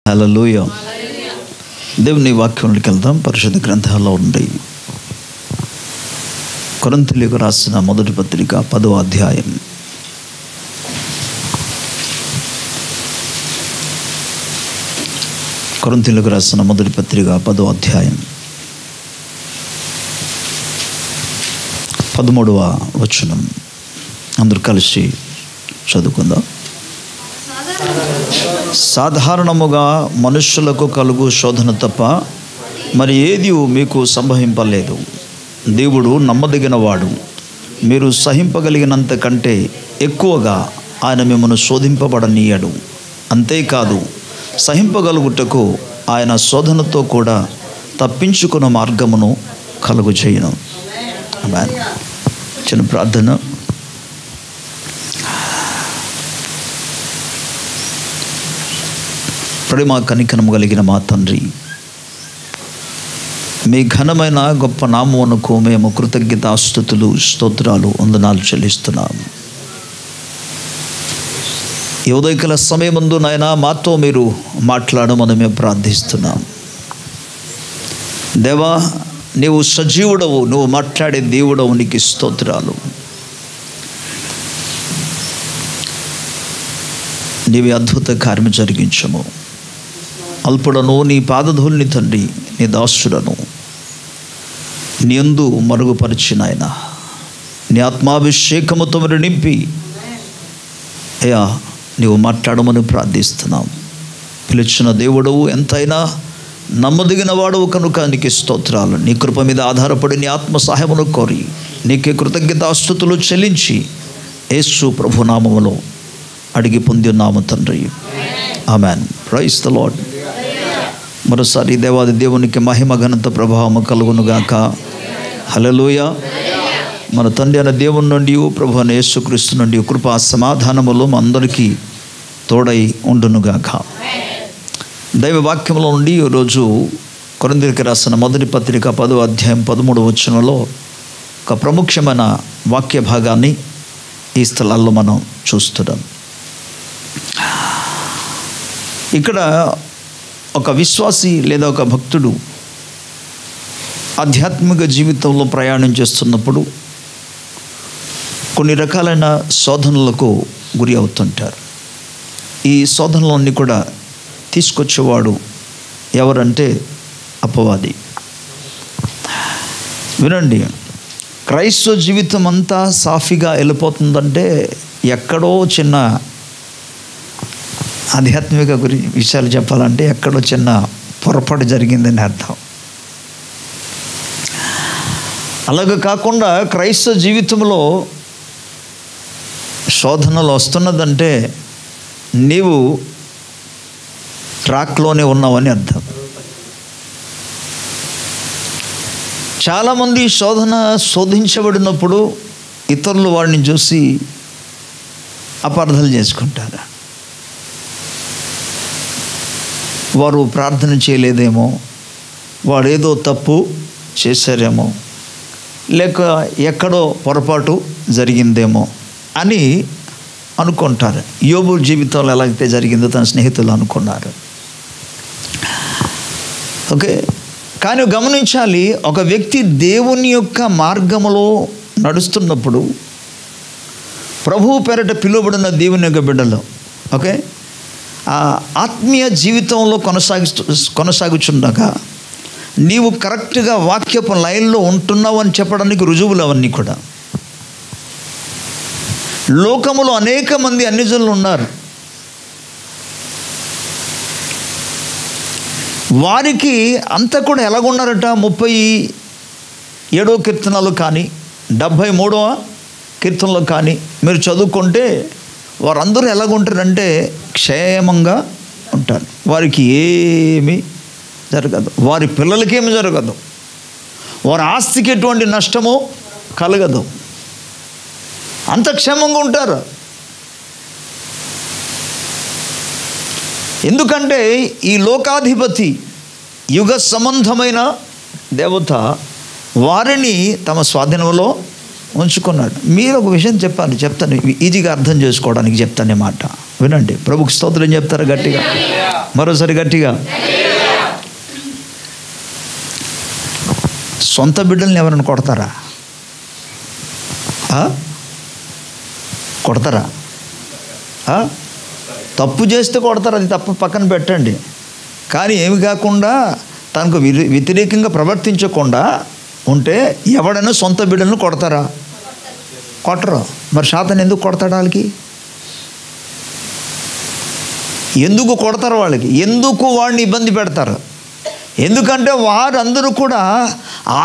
హల్లెలూయా. దేవుని వాక్యంలోకి వెళ్దాం. పరిశుద్ధ గ్రంథాల్లో ఉండి కొరింథీయులకు రాసిన మొదటి పత్రిక 10వ అధ్యాయం. కొరింథీయులకు రాసిన మొదటి పత్రిక 10వ అధ్యాయం 13వ వచనం. అందరూ కలిసి చదువుకుందాం. సాధారణముగా మనుష్యులకు కలుగు శోధన తప్ప మరి ఏది మీకు సంభవింపలేదు. దేవుడు నమ్మదగినవాడు. మీరు సహింపగలిగినంత కంటే ఎక్కువగా ఆయన మిమ్మల్ని శోధింపబడనీయడు. అంతేకాదు, సహింపగలుగుటకు ఆయన శోధనతో కూడా తప్పించుకున్న మార్గమును కలుగు చేయను. ఆమేన్. చిన్న ప్రార్థన. ప్రేమ కనికరము కలిగిన మా తండ్రి, మీ ఘనమైన గొప్ప నామమునకు మేము కృతజ్ఞతాస్తుతులు, స్తోత్రాలు, వందనాలు చెల్లిస్తున్నాము. ఈ ఉదయకాల సమయమందు నాయనా మాతో మీరు మాట్లాడమని మేము ప్రార్థిస్తున్నాం. దేవా, నీవు సజీవుడవు, నువ్వు మాట్లాడే దేవుడవు, నీకు స్తోత్రాలు. నీవి అద్భుత కార్యం జరిగించము. అల్పుడను నీ పాదధూళిని తండ్రి, నీ దాసుడను నీ యందు మరుగుపరిచిన ఆయన నీ ఆత్మాభిషేకముతో మరి నింపి అయ్యా నీవు మాట్లాడమని ప్రార్థిస్తున్నాం. పిలిచిన దేవుడవు, ఎంతైనా నమ్మదగిన వాడవు కనుక నీకు స్తోత్రాలు. నీ కృప మీద ఆధారపడి నీ ఆత్మ సహాయమును కోరి నీకే కృతజ్ఞతాస్తుతులు చెల్లించి యేసు ప్రభు నామములో అడిగి పొంది ఉన్నాము తండ్రి. ఆమెన్. Praise the Lord. మరోసారి దేవాది దేవునికి మహిమ, ఘనత, ప్రభావము కలుగునుగాక. హల్లెలూయా. మన తండ్రి అయిన దేవుని నుండి, ప్రభు అయిన యేసుక్రీస్తు నుండి కృపా సమాధానములు మా అందరికీ తోడై ఉండునుగాక. దైవ వాక్యంలో నుండి ఈరోజు కొరింథీయులకు రాసిన మొదటి పత్రిక 10వ అధ్యాయం 13వ వచనంలో ఒక ప్రముఖమైన వాక్య భాగాన్ని ఈ స్థలాల్లో మనం చూస్తున్నాం. ఇక్కడ ఒక విశ్వాసి లేదా ఒక భక్తుడు ఆధ్యాత్మిక జీవితంలో ప్రయాణం చేస్తున్నప్పుడు కొన్ని రకాలైన శోధనలకు గురి అవుతుంటారు. ఈ శోధనలన్నీ కూడా తీసుకొచ్చేవాడు ఎవరంటే అపవాది. వినండి, క్రైస్తవ జీవితం అంతా సాఫీగా వెళ్ళిపోతుందంటే ఎక్కడో చిన్న ఆధ్యాత్మిక విషయాలు చెప్పాలంటే ఎక్కడో చిన్న పొరపాటు జరిగిందని అర్థం. అలాగే కాకుండా క్రైస్తవ జీవితంలో శోధనలు వస్తున్నదంటే నీవు ట్రాక్లోనే ఉన్నావని అర్థం. చాలామంది శోధించబడినప్పుడు ఇతరులు వాడిని చూసి అపార్థాలు చేసుకుంటారు. వారు ప్రార్థన చేయలేదేమో, వాడు ఏదో తప్పు చేశారేమో, లేక ఎక్కడో పొరపాటు జరిగిందేమో అని అనుకుంటారు. యోబు జీవితంలో ఎలాగైతే జరిగిందో తన స్నేహితులు అనుకున్నారు. ఓకే, కానీ గమనించాలి, ఒక వ్యక్తి దేవుని యొక్క మార్గములో నడుస్తున్నప్పుడు, ప్రభువు పేరట పిలువబడిన దేవుని యొక్క బిడ్డలు, ఓకే, ఆ ఆత్మీయ జీవితంలో కొనసాగుచుండగా నీవు కరెక్ట్గా వాక్యపు లైన్లో ఉంటున్నావు అని చెప్పడానికి రుజువులు అవన్నీ కూడా. లోకములో అనేక మంది అన్యజనులు ఉన్నారు. వారికి అంతా కూడా ఎలాగున్నారట? 37వ కీర్తనలు కానీ 73వ కీర్తనలో కానీ మీరు చదువుకుంటే వారందరూ ఎలాగుంటారంటే క్షేమంగా ఉంటారు. వారికి ఏమీ జరగదు, వారి పిల్లలకి ఏమి జరగదు, వారి ఆస్తికి ఎటువంటి నష్టము కలగదు, అంత క్షేమంగా ఉంటారు. ఎందుకంటే ఈ లోకాధిపతి, యుగ సంబంధమైన దేవత వారిని తమ స్వాధీనంలో ఉంచుకున్నాడు. మీరు ఒక విషయం చెప్తాను ఈజీగా అర్థం చేసుకోవడానికి చెప్తాను మాట. వినండి, ప్రభుకి స్తోత్రం చెప్తారా గట్టిగా? మరోసారి గట్టిగా. సొంత బిడ్డల్ని ఎవరైనా కొడతారా? కొడతారా? తప్పు చేస్తే కొడతారు, అది తప్పు పక్కన పెట్టండి. కానీ ఏమి కాకుండా తనకు వ్యతిరేకంగా ప్రవర్తించకుండా ఉంటే ఎవడైనా సొంత బిడ్డలను కొడతారా? కొట్టరు. మరి శాతాన్ని ఎందుకు కొడతాడు? వాళ్ళకి ఎందుకు కొడతారు? వాళ్ళకి ఎందుకు వాడిని ఇబ్బంది పెడతారు? ఎందుకంటే వారందరూ కూడా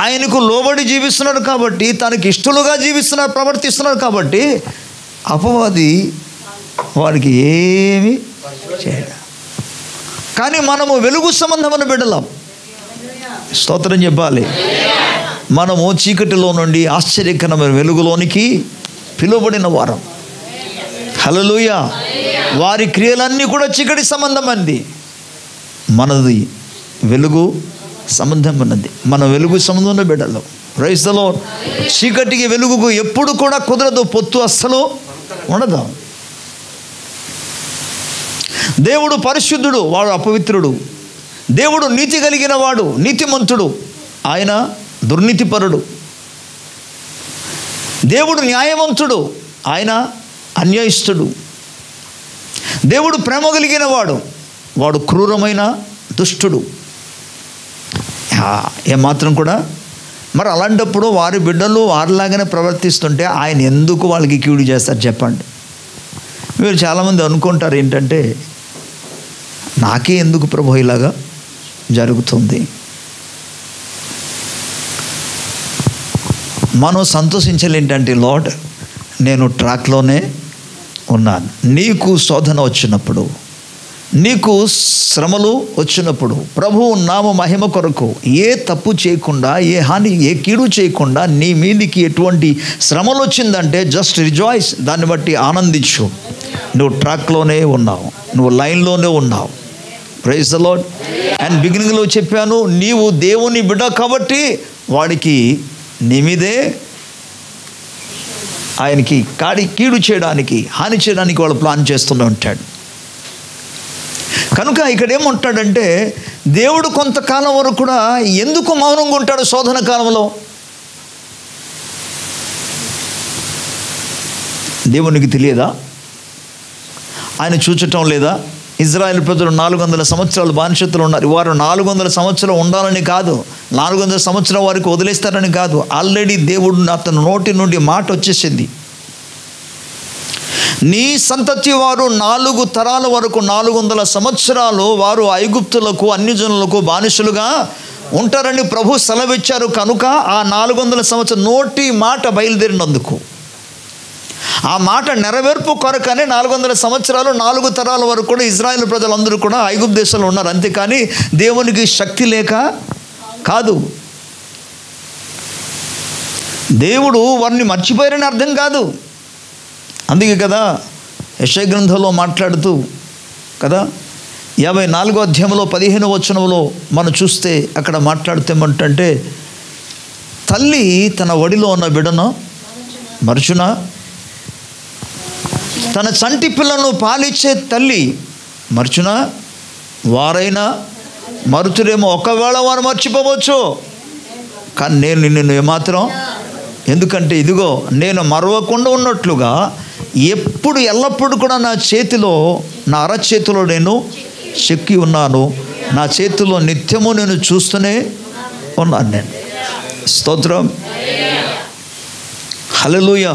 ఆయనకు లోబడి జీవిస్తున్నారు కాబట్టి, తనకి ఇష్టలుగా జీవిస్తున్నారు, ప్రవర్తిస్తున్నారు కాబట్టి అపవాది వారికి ఏమి చేయడు. కానీ మనము వెలుగు సంబంధమైన బిడ్డలం. స్తోత్రం చెప్పాలి. మనము చీకటిలో నుండి ఆశ్చర్యకరమైన వెలుగులోనికి పిలువబడిన వారం. హల్లెలూయా. వారి క్రియలన్నీ కూడా చీకటి సంబంధమైనది, మనది వెలుగు సంబంధమైనది. మన వెలుగు సంబంధమైన బిడ్డలు. Praise the Lord. చీకటికి వెలుగుకు ఎప్పుడు కూడా కుదరదు, పొత్తు అస్సలు ఉండదు. దేవుడు పరిశుద్ధుడు, వాడు అపవిత్రుడు. దేవుడు నీతి కలిగిన వాడు, నీతిమంతుడు, ఆయన దుర్నీతిపరుడు. దేవుడు న్యాయవంతుడు, ఆయన అన్యాయస్తుడు. దేవుడు ప్రేమ కలిగిన వాడు, వాడు క్రూరమైన దుష్టుడు. ఏమాత్రం కూడా. మరి అలాంటప్పుడు వారి బిడ్డలు వారిలాగానే ప్రవర్తిస్తుంటే ఆయన ఎందుకు వాళ్ళకి కీడు చేస్తారు చెప్పండి? మీరు చాలామంది అనుకుంటారు ఏంటంటే, నాకే ఎందుకు ప్రభు ఇలాగా జరుగుతుంది? మనం సంతోషించాలి ఏంటంటే, లార్డ్ నేను ట్రాక్లోనే ఉన్నాను. నీకు శోధన వచ్చినప్పుడు, నీకు శ్రమలు వచ్చినప్పుడు, ప్రభువు నామ మహిమ కొరకు ఏ తప్పు చేయకుండా, ఏ హాని, ఏ కీడు చేయకుండా నీ మీదికి ఎటువంటి శ్రమలు వచ్చిందంటే జస్ట్ రిజాయిస్. దాన్ని బట్టి ఆనందించు. నువ్వు ట్రాక్లోనే ఉన్నావు, నువ్వు లైన్లోనే ఉన్నావు. Praise the lord. అండ్ బిగినింగ్లో చెప్పాను, నీవు దేవుని బిడ్డ కాబట్టి వాడికి నీ మీదే, ఆయనకి కీడు చేయడానికి, హాని చేయడానికి వాడు ప్లాన్ చేస్తూనే ఉంటాడు. కనుక ఇక్కడ ఏమంటాడంటే, దేవుడు కొంతకాలం వరకు కూడా ఎందుకు మౌనంగా ఉంటాడు శోధన కాలంలో? దేవునికి తెలియదా? ఆయన చూచటం లేదా? ఇజ్రాయెల్ ప్రజలు 400 సంవత్సరాలు బానిసత్తులు ఉన్నారు. వారు 400 సంవత్సరాలు ఉండాలని కాదు, 400 సంవత్సరాల వరకు వదిలేస్తారని కాదు. ఆల్రెడీ దేవుడు అతని నోటి నుండి మాట వచ్చేసింది. నీ సంతతి వారు 4 తరాల వరకు 400 సంవత్సరాలు వారు ఐగుప్తులకు, అన్యజనులకు బానిసలుగా ఉంటారని ప్రభు సెలవిచ్చారు. కనుక ఆ 400 సంవత్సరం నోటి మాట బయలుదేరినందుకు, ఆ మాట నెరవేర్పు కొరకనే 400 సంవత్సరాలు 4 తరాల వరకు కూడా ఇజ్రాయెల్ ప్రజలందరూ కూడా ఐగుప్తు దేశంలో ఉన్నారు. అంతేకాని దేవునికి శక్తి లేక కాదు. దేవుడు వారిని మర్చిపోయారని అర్థం కాదు. అందుకే కదా యెషయా గ్రంథంలో మాట్లాడుతూ కదా 54వ అధ్యాయంలో 15వ వచనంలో మనం చూస్తే అక్కడ మాట్లాడుతేమంటే, తల్లి తన ఒడిలో ఉన్న బిడ్డను మరచునా? తన చంటి పిల్లను పాలిచ్చే తల్లి మరచునా? వారైనా మరుతురేమో, ఒకవేళ వారు మర్చిపోవచ్చు, కానీ నేను నిన్ను ఏమాత్రం, ఎందుకంటే ఇదిగో నేను మరవకుండా ఉన్నట్లుగా ఎప్పుడు ఎల్లప్పుడూ కూడా నా చేతిలో, నా అరచేతిలో నేను చెక్కి ఉన్నాను. నా చేతిలో నిత్యము నేను చూస్తూనే ఉన్నాను. నేను స్తోత్రం. హల్లెలూయా.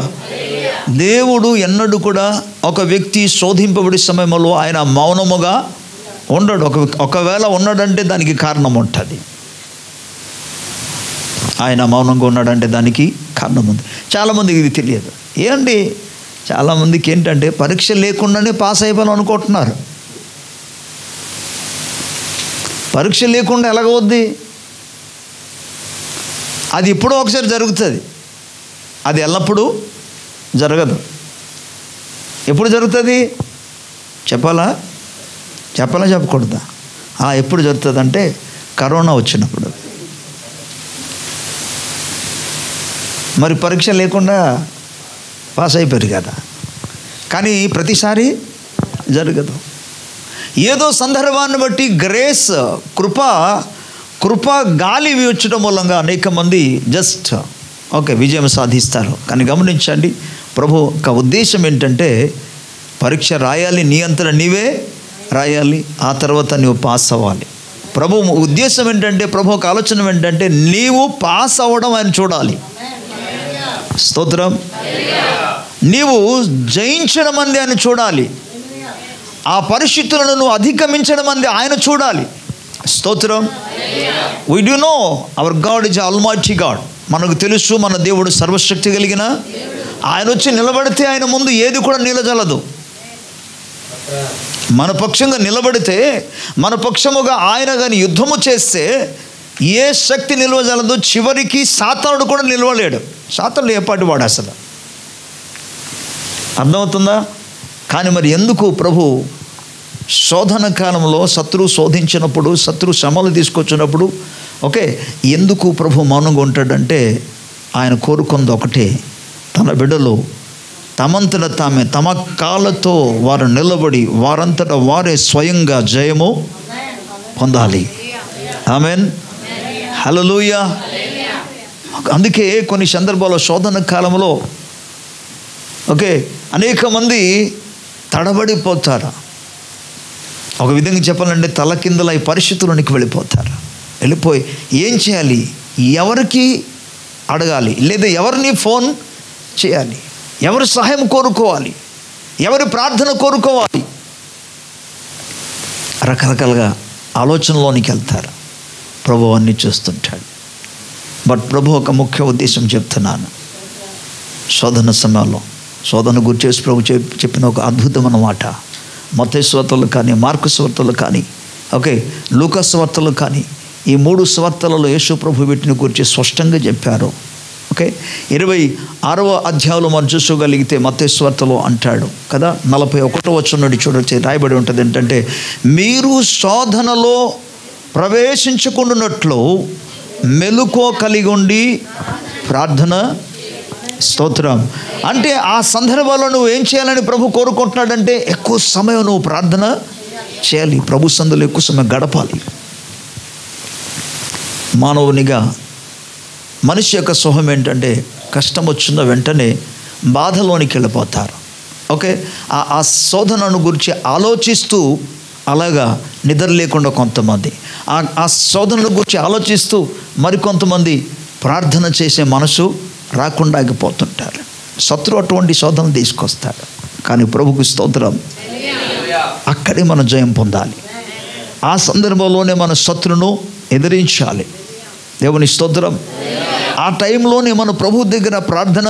దేవుడు ఎన్నడూ కూడా ఒక వ్యక్తి శోధింపబడే సమయంలో ఆయన మౌనముగా ఉండడు. ఒకవేళ ఉన్నాడంటే దానికి కారణం ఉంటుంది. ఆయన మౌనంగా ఉన్నాడంటే దానికి కారణం ఉంది. చాలామందికి ఇది తెలియదు. ఏంటి, చాలామందికి ఏంటంటే పరీక్ష లేకుండానే పాస్ అయిపోవాలని అనుకుంటున్నారు. పరీక్ష లేకుండా ఎలాగవుద్ది? అది ఎప్పుడో ఒకసారి జరుగుతుంది, అది ఎల్లప్పుడూ జరగదు. ఎప్పుడు జరుగుతుంది చెప్పాలా? చెప్పకూడదా? ఎప్పుడు జరుగుతుంది అంటే కరోనా వచ్చినప్పుడు. మరి పరీక్ష లేకుండా పాస్ అయిపోయారు కదా, కానీ ప్రతిసారి జరగదు. ఏదో సందర్భాన్ని బట్టి గ్రేస్, కృప గాలి వీచడం మూలంగా అనేక మంది జస్ట్ విజయం సాధిస్తారు. కానీ గమనించండి, ప్రభు ఒక ఉద్దేశం ఏంటంటే పరీక్ష రాయాలి, నీ అంతటా నీవే రాయాలి, ఆ తర్వాత నీవు పాస్ అవ్వాలి. ప్రభు ఉద్దేశం ఏంటంటే, ప్రభు ఒక ఆలోచన ఏంటంటే నీవు పాస్ అవ్వడం ఆయన చూడాలి. స్తోత్రం. నీవు జయించడం అంది ఆయన చూడాలి. ఆ పరిస్థితులను నువ్వు అధిగమించడం అంది ఆయన చూడాలి. స్తోత్రం. we do know our God is almighty God. మనకు తెలుసు మన దేవుడు సర్వశక్తి కలిగిన ఆయన. వచ్చి నిలబడితే ఆయన ముందు ఏది కూడా నిలజలదు. మన పక్షంగా నిలబడితే, మన పక్షముగా ఆయన కానీ యుద్ధము చేస్తే ఏ శక్తి నిలవజలదు. చివరికి సాతానుడు కూడా నిలవలేడు. సాతానుడు ఏపాటి వాడు అసలు, అర్థమవుతుందా? కానీ మరి ఎందుకు ప్రభు శోధన కాలంలో శత్రువు శోధించినప్పుడు, శత్రు శ్రమలు తీసుకొచ్చినప్పుడు ఎందుకు ప్రభు మౌనంగా ఉంటాడంటే, ఆయన కోరుకుంది ఒకటే, తన బిడ్డలు తమంతట తామే తమ కాళ్ళతో వారు నిలబడి వారంతటా వారే స్వయంగా జయము పొందాలి. ఆమెన్. హల్లెలూయా. అందుకే కొన్ని సందర్భాల్లో శోధన కాలంలో అనేక మంది తడబడిపోతారు. ఒక విధంగా చెప్పాలంటే తల కిందల ఈ పరిస్థితుల్లోనికి వెళ్ళిపోతారు. వెళ్ళిపోయి ఏం చేయాలి, ఎవరికి అడగాలి, లేదా ఎవరిని ఫోన్ చేయాలి, ఎవరి సహాయం కోరుకోవాలి, ఎవరి ప్రార్థన కోరుకోవాలి, రకరకాలుగా ఆలోచనలోనికి వెళ్తారు. ప్రభు అన్నీ చూస్తుంటాడు. బట్ ప్రభు ఒక ముఖ్య ఉద్దేశం చెప్తున్నాను. శోధన సమయంలో శోధన గురించి ప్రభు చెప్పిన ఒక అద్భుతమైన మాట మత్తయి సువార్తలు కానీ, మార్కు సువార్తలు కానీ, లూకా సువార్తలు కానీ, ఈ 3 సువార్తలలో యేసు ప్రభు వీటిని గురించి స్పష్టంగా చెప్పారు. 26వ అధ్యాయంలో మనం చూసుకోగలిగితే మత్తయి సువార్తలో అంటాడు కదా, 41వ వచనం నుండి చూడొచ్చి రాయబడి ఉంటుంది ఏంటంటే, మీరు శోధనలో ప్రవేశించకుండానట్లు మెలకువ కలిగి ఉండి ప్రార్థన. స్తోత్రం. అంటే ఆ సందర్భాల్లో నువ్వు ఏం చేయాలని ప్రభు కోరుకుంటున్నాడంటే, ఎక్కువ సమయం నువ్వు ప్రార్థన చేయాలి, ప్రభు సందులో ఎక్కువ సమయం గడపాలి. మానవునిగా మనిషి యొక్క స్వభావం ఏంటంటే, కష్టం వచ్చిన వెంటనే బాధలోనికి వెళ్ళిపోతారు. ఆ శోధనను గురించి ఆలోచిస్తూ అలాగా నిద్ర లేకుండా కొంతమంది, ఆ శోధనను గురించి ఆలోచిస్తూ మరికొంతమంది ప్రార్థన చేసే మనసు రాకుండా ఆగిపోతుంటారు. శత్రువు అటువంటి శోధన తీసుకొస్తాడు. కానీ ప్రభుకు స్తోత్రం, అక్కడే మనం జయం పొందాలి. ఆ సందర్భంలోనే మన శత్రును ఎదిరించాలి. దేవుని స్తోత్రం. ఆ టైంలోనే మనం ప్రభు దగ్గర ప్రార్థన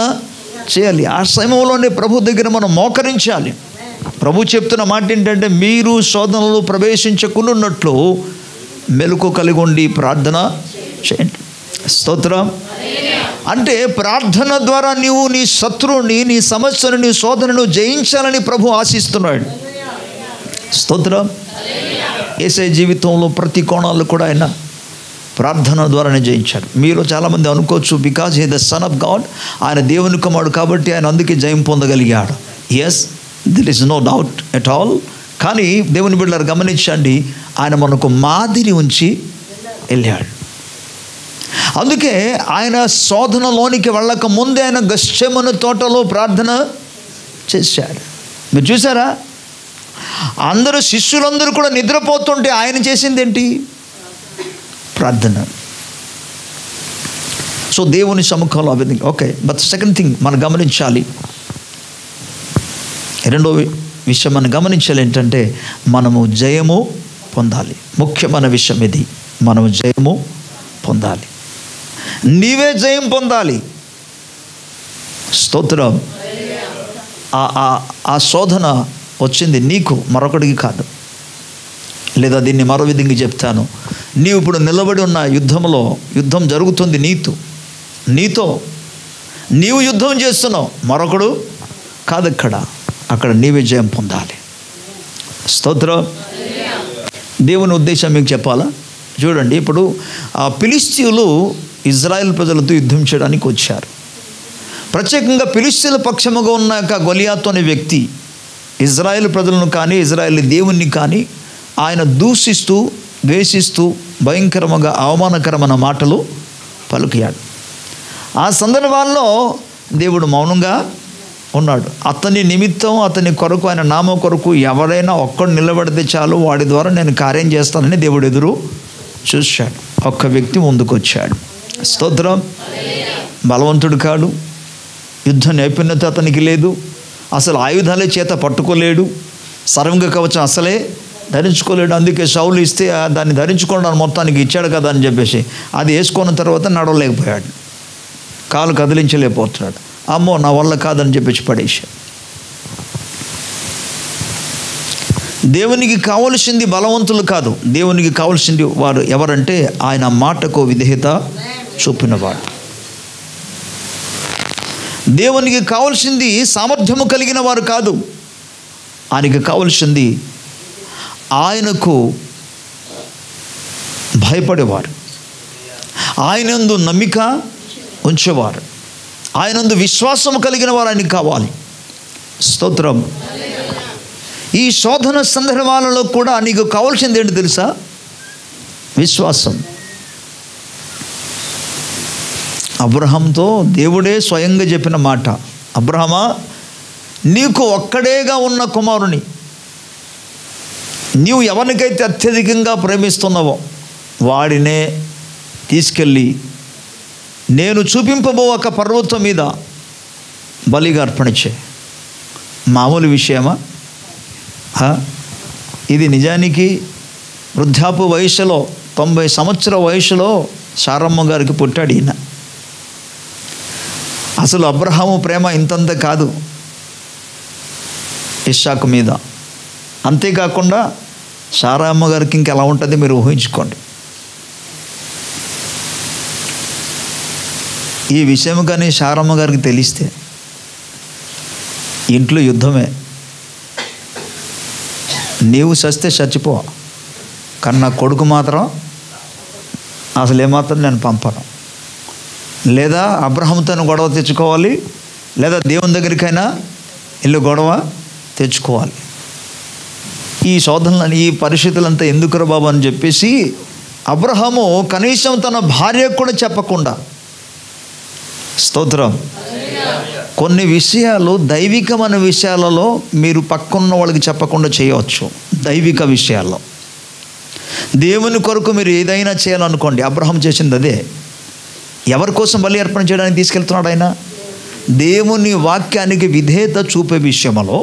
చేయాలి. ఆ సమయంలోనే ప్రభు దగ్గర మనం మోకరించాలి. ప్రభు చెప్తున్న మాట ఏంటంటే, మీరు శోధనలో ప్రవేశించకున్నట్లు మెలకువ కలిగి ఉండి ప్రార్థన చేయండి. స్తోత్రం. అంటే ప్రార్థన ద్వారా నీవు నీ శత్రువుని, నీ సమస్యను, నీ శోధనను జయించాలని ప్రభు ఆశిస్తున్నాడు. స్తోత్రం. యేసయ్య జీవితంలో ప్రతి కోణాలు కూడా ఆయన ప్రార్థన ద్వారానే జయించాడు. మీరు చాలామంది అనుకోవచ్చు, because he the son of God, ఆయన దేవుని కుమారుడు కాబట్టి ఆయన అందుకే జయం పొందగలిగాడు. Yes, there is no doubt at all. కానీ దేవుని బిడ్డలారు గమనించండి, ఆయన మనకు మాదిరి ఉంచి వెళ్ళాడు. అందుకే ఆయన శోధనలోనికి వెళ్ళక ముందే ఆయన గెత్సేమనే తోటలో ప్రార్థన చేశాడు. మీరు చూసారా, అందరూ శిష్యులందరూ కూడా నిద్రపోతుంటే ఆయన చేసింది ఏంటి? ప్రార్థన. సో దేవుని సముఖంలో అభివృద్ధి. బట్ సెకండ్ థింగ్ మనం గమనించాలి, రెండో విషయం మనం గమనించాలి ఏంటంటే, మనము జయము పొందాలి. ముఖ్యమైన విషయం ఇది, మనము జయము పొందాలి. నీవే జయం పొందాలి. స్తోత్రం. ఆ శోధన వచ్చింది నీకు, మరొకటికి కాదు. లేదా దీన్ని మరో విధంగా చెప్తాను, నీవు ఇప్పుడు నిలబడి ఉన్న యుద్ధంలో, యుద్ధం జరుగుతుంది నీతో నీవు యుద్ధం చేస్తున్నావు, మరొకడు కాదు. అక్కడ నీవే జయం పొందాలి. స్తోత్రం. దేవుని ఉద్దేశం మీకు చెప్పాలా? చూడండి, ఇప్పుడు ఆ ఫిలిష్తీయులు ఇజ్రాయెల్ ప్రజలతో యుద్ధం చేయడానికి వచ్చారు. ప్రత్యేకంగా ఫిలిష్తీయుల పక్షముగా ఉన్న గొలియాతు అనే వ్యక్తి ఇజ్రాయేల్ ప్రజలను కానీ ఇజ్రాయేల్ దేవుణ్ణి కానీ ఆయన దూషిస్తూ ద్వేషిస్తూ భయంకరముగా అవమానకరమైన మాటలు పలికాడు. ఆ సందర్భాల్లో దేవుడు మౌనంగా ఉన్నాడు. అతని నిమిత్తం అతని కొరకు ఆయన నామం కొరకు ఎవరైనా ఒక్కడు నిలబడితే చాలు, వాడి ద్వారా నేను కార్యం చేస్తానని దేవుడు ఎదురు చూశాడు. ఒక్క వ్యక్తి ముందుకు వచ్చాడు. స్తోత్రం. బలవంతుడు కాడు, యుద్ధ నైపుణ్యత అతనికి లేదు, అసలు ఆయుధాలే చేత పట్టుకోలేడు, సర్వంగ కవచం అసలే ధరించుకోలేడు. అందుకే సౌలు ఇస్తే దాన్ని ధరించుకోవడానికి మొత్తానికి ఇచ్చాడు కదా అని చెప్పేసి అది వేసుకున్న తర్వాత నడవలేకపోయాడు, కాలు కదిలించలేకపోతున్నాడు. అమ్మో నా వల్ల కాదని చెప్పేసి పడేశాడు. దేవునికి కావలసింది బలవంతులు కాదు, దేవునికి కావలసింది వారు ఎవరంటే ఆయన మాటకు విధేయత చూపినవాడు. దేవునికి కావలసింది సామర్థ్యము కలిగిన వారు కాదు, ఆయనకి కావలసింది ఆయనకు భయపడేవారు, ఆయనందు నమ్మిక ఉంచేవారు, ఆయనందు విశ్వాసము కలిగిన వారు ఆయనకి కావాలి. స్తోత్రం. ఈ శోధన సందర్భాలలో కూడా నీకు కావాల్సింది ఏంటి తెలుసా? విశ్వాసం. అబ్రహాంతో దేవుడే స్వయంగా చెప్పిన మాట, అబ్రహామా నీకు ఒక్కడేగా ఉన్న కుమారుని నీవు ఎవరికైతే అత్యధికంగా ప్రేమిస్తున్నావో వాడినే తీసుకెళ్ళి నేను చూపింపబో ఒక పర్వతం మీద బలిగా అర్పణ చేయి. మామూలు విషయమా? ఇది నిజానికి వృద్ధాపు వయసులో 90 సంవత్సరాల వయసులో సారమ్మ గారికి పుట్టాడు ఈయన. అసలు అబ్రహాము ప్రేమ ఇంతంత కాదు ఇస్సాకు మీద. అంతేకాకుండా సారమ్మ గారికి ఇంకెలా ఉంటుంది మీరు ఊహించుకోండి. ఈ విషయం కానీ సారమ్మ గారికి తెలిస్తే ఇంట్లో యుద్ధమే. నీవు చస్తే చచ్చిపో, కానీ నా కొడుకు మాత్రం అసలు ఏమాత్రం నేను పంపను. లేదా అబ్రహాంతో గొడవ తెచ్చుకోవాలి, లేదా దేవుని దగ్గరికైనా ఇల్లు గొడవ తెచ్చుకోవాలి. ఈ శోధనలని ఈ పరిస్థితులంతా ఎందుకురా బాబు అని చెప్పేసి అబ్రహాము కనీసం తన భార్యకు కూడా చెప్పకుండా, స్తోత్రం, కొన్ని విషయాలు దైవికమైన విషయాలలో మీరు పక్కన్న వాళ్ళకి చెప్పకుండా చేయవచ్చు. దైవిక విషయాల్లో దేవుని కొరకు మీరు ఏదైనా చేయాలనుకోండి, అబ్రహాం చేసింది అదే. ఎవరి కోసం బలి అర్పణ చేయడానికి తీసుకెళ్తున్నాడు ఆయన? దేవుని వాక్యానికి విధేయత చూపే విషయంలో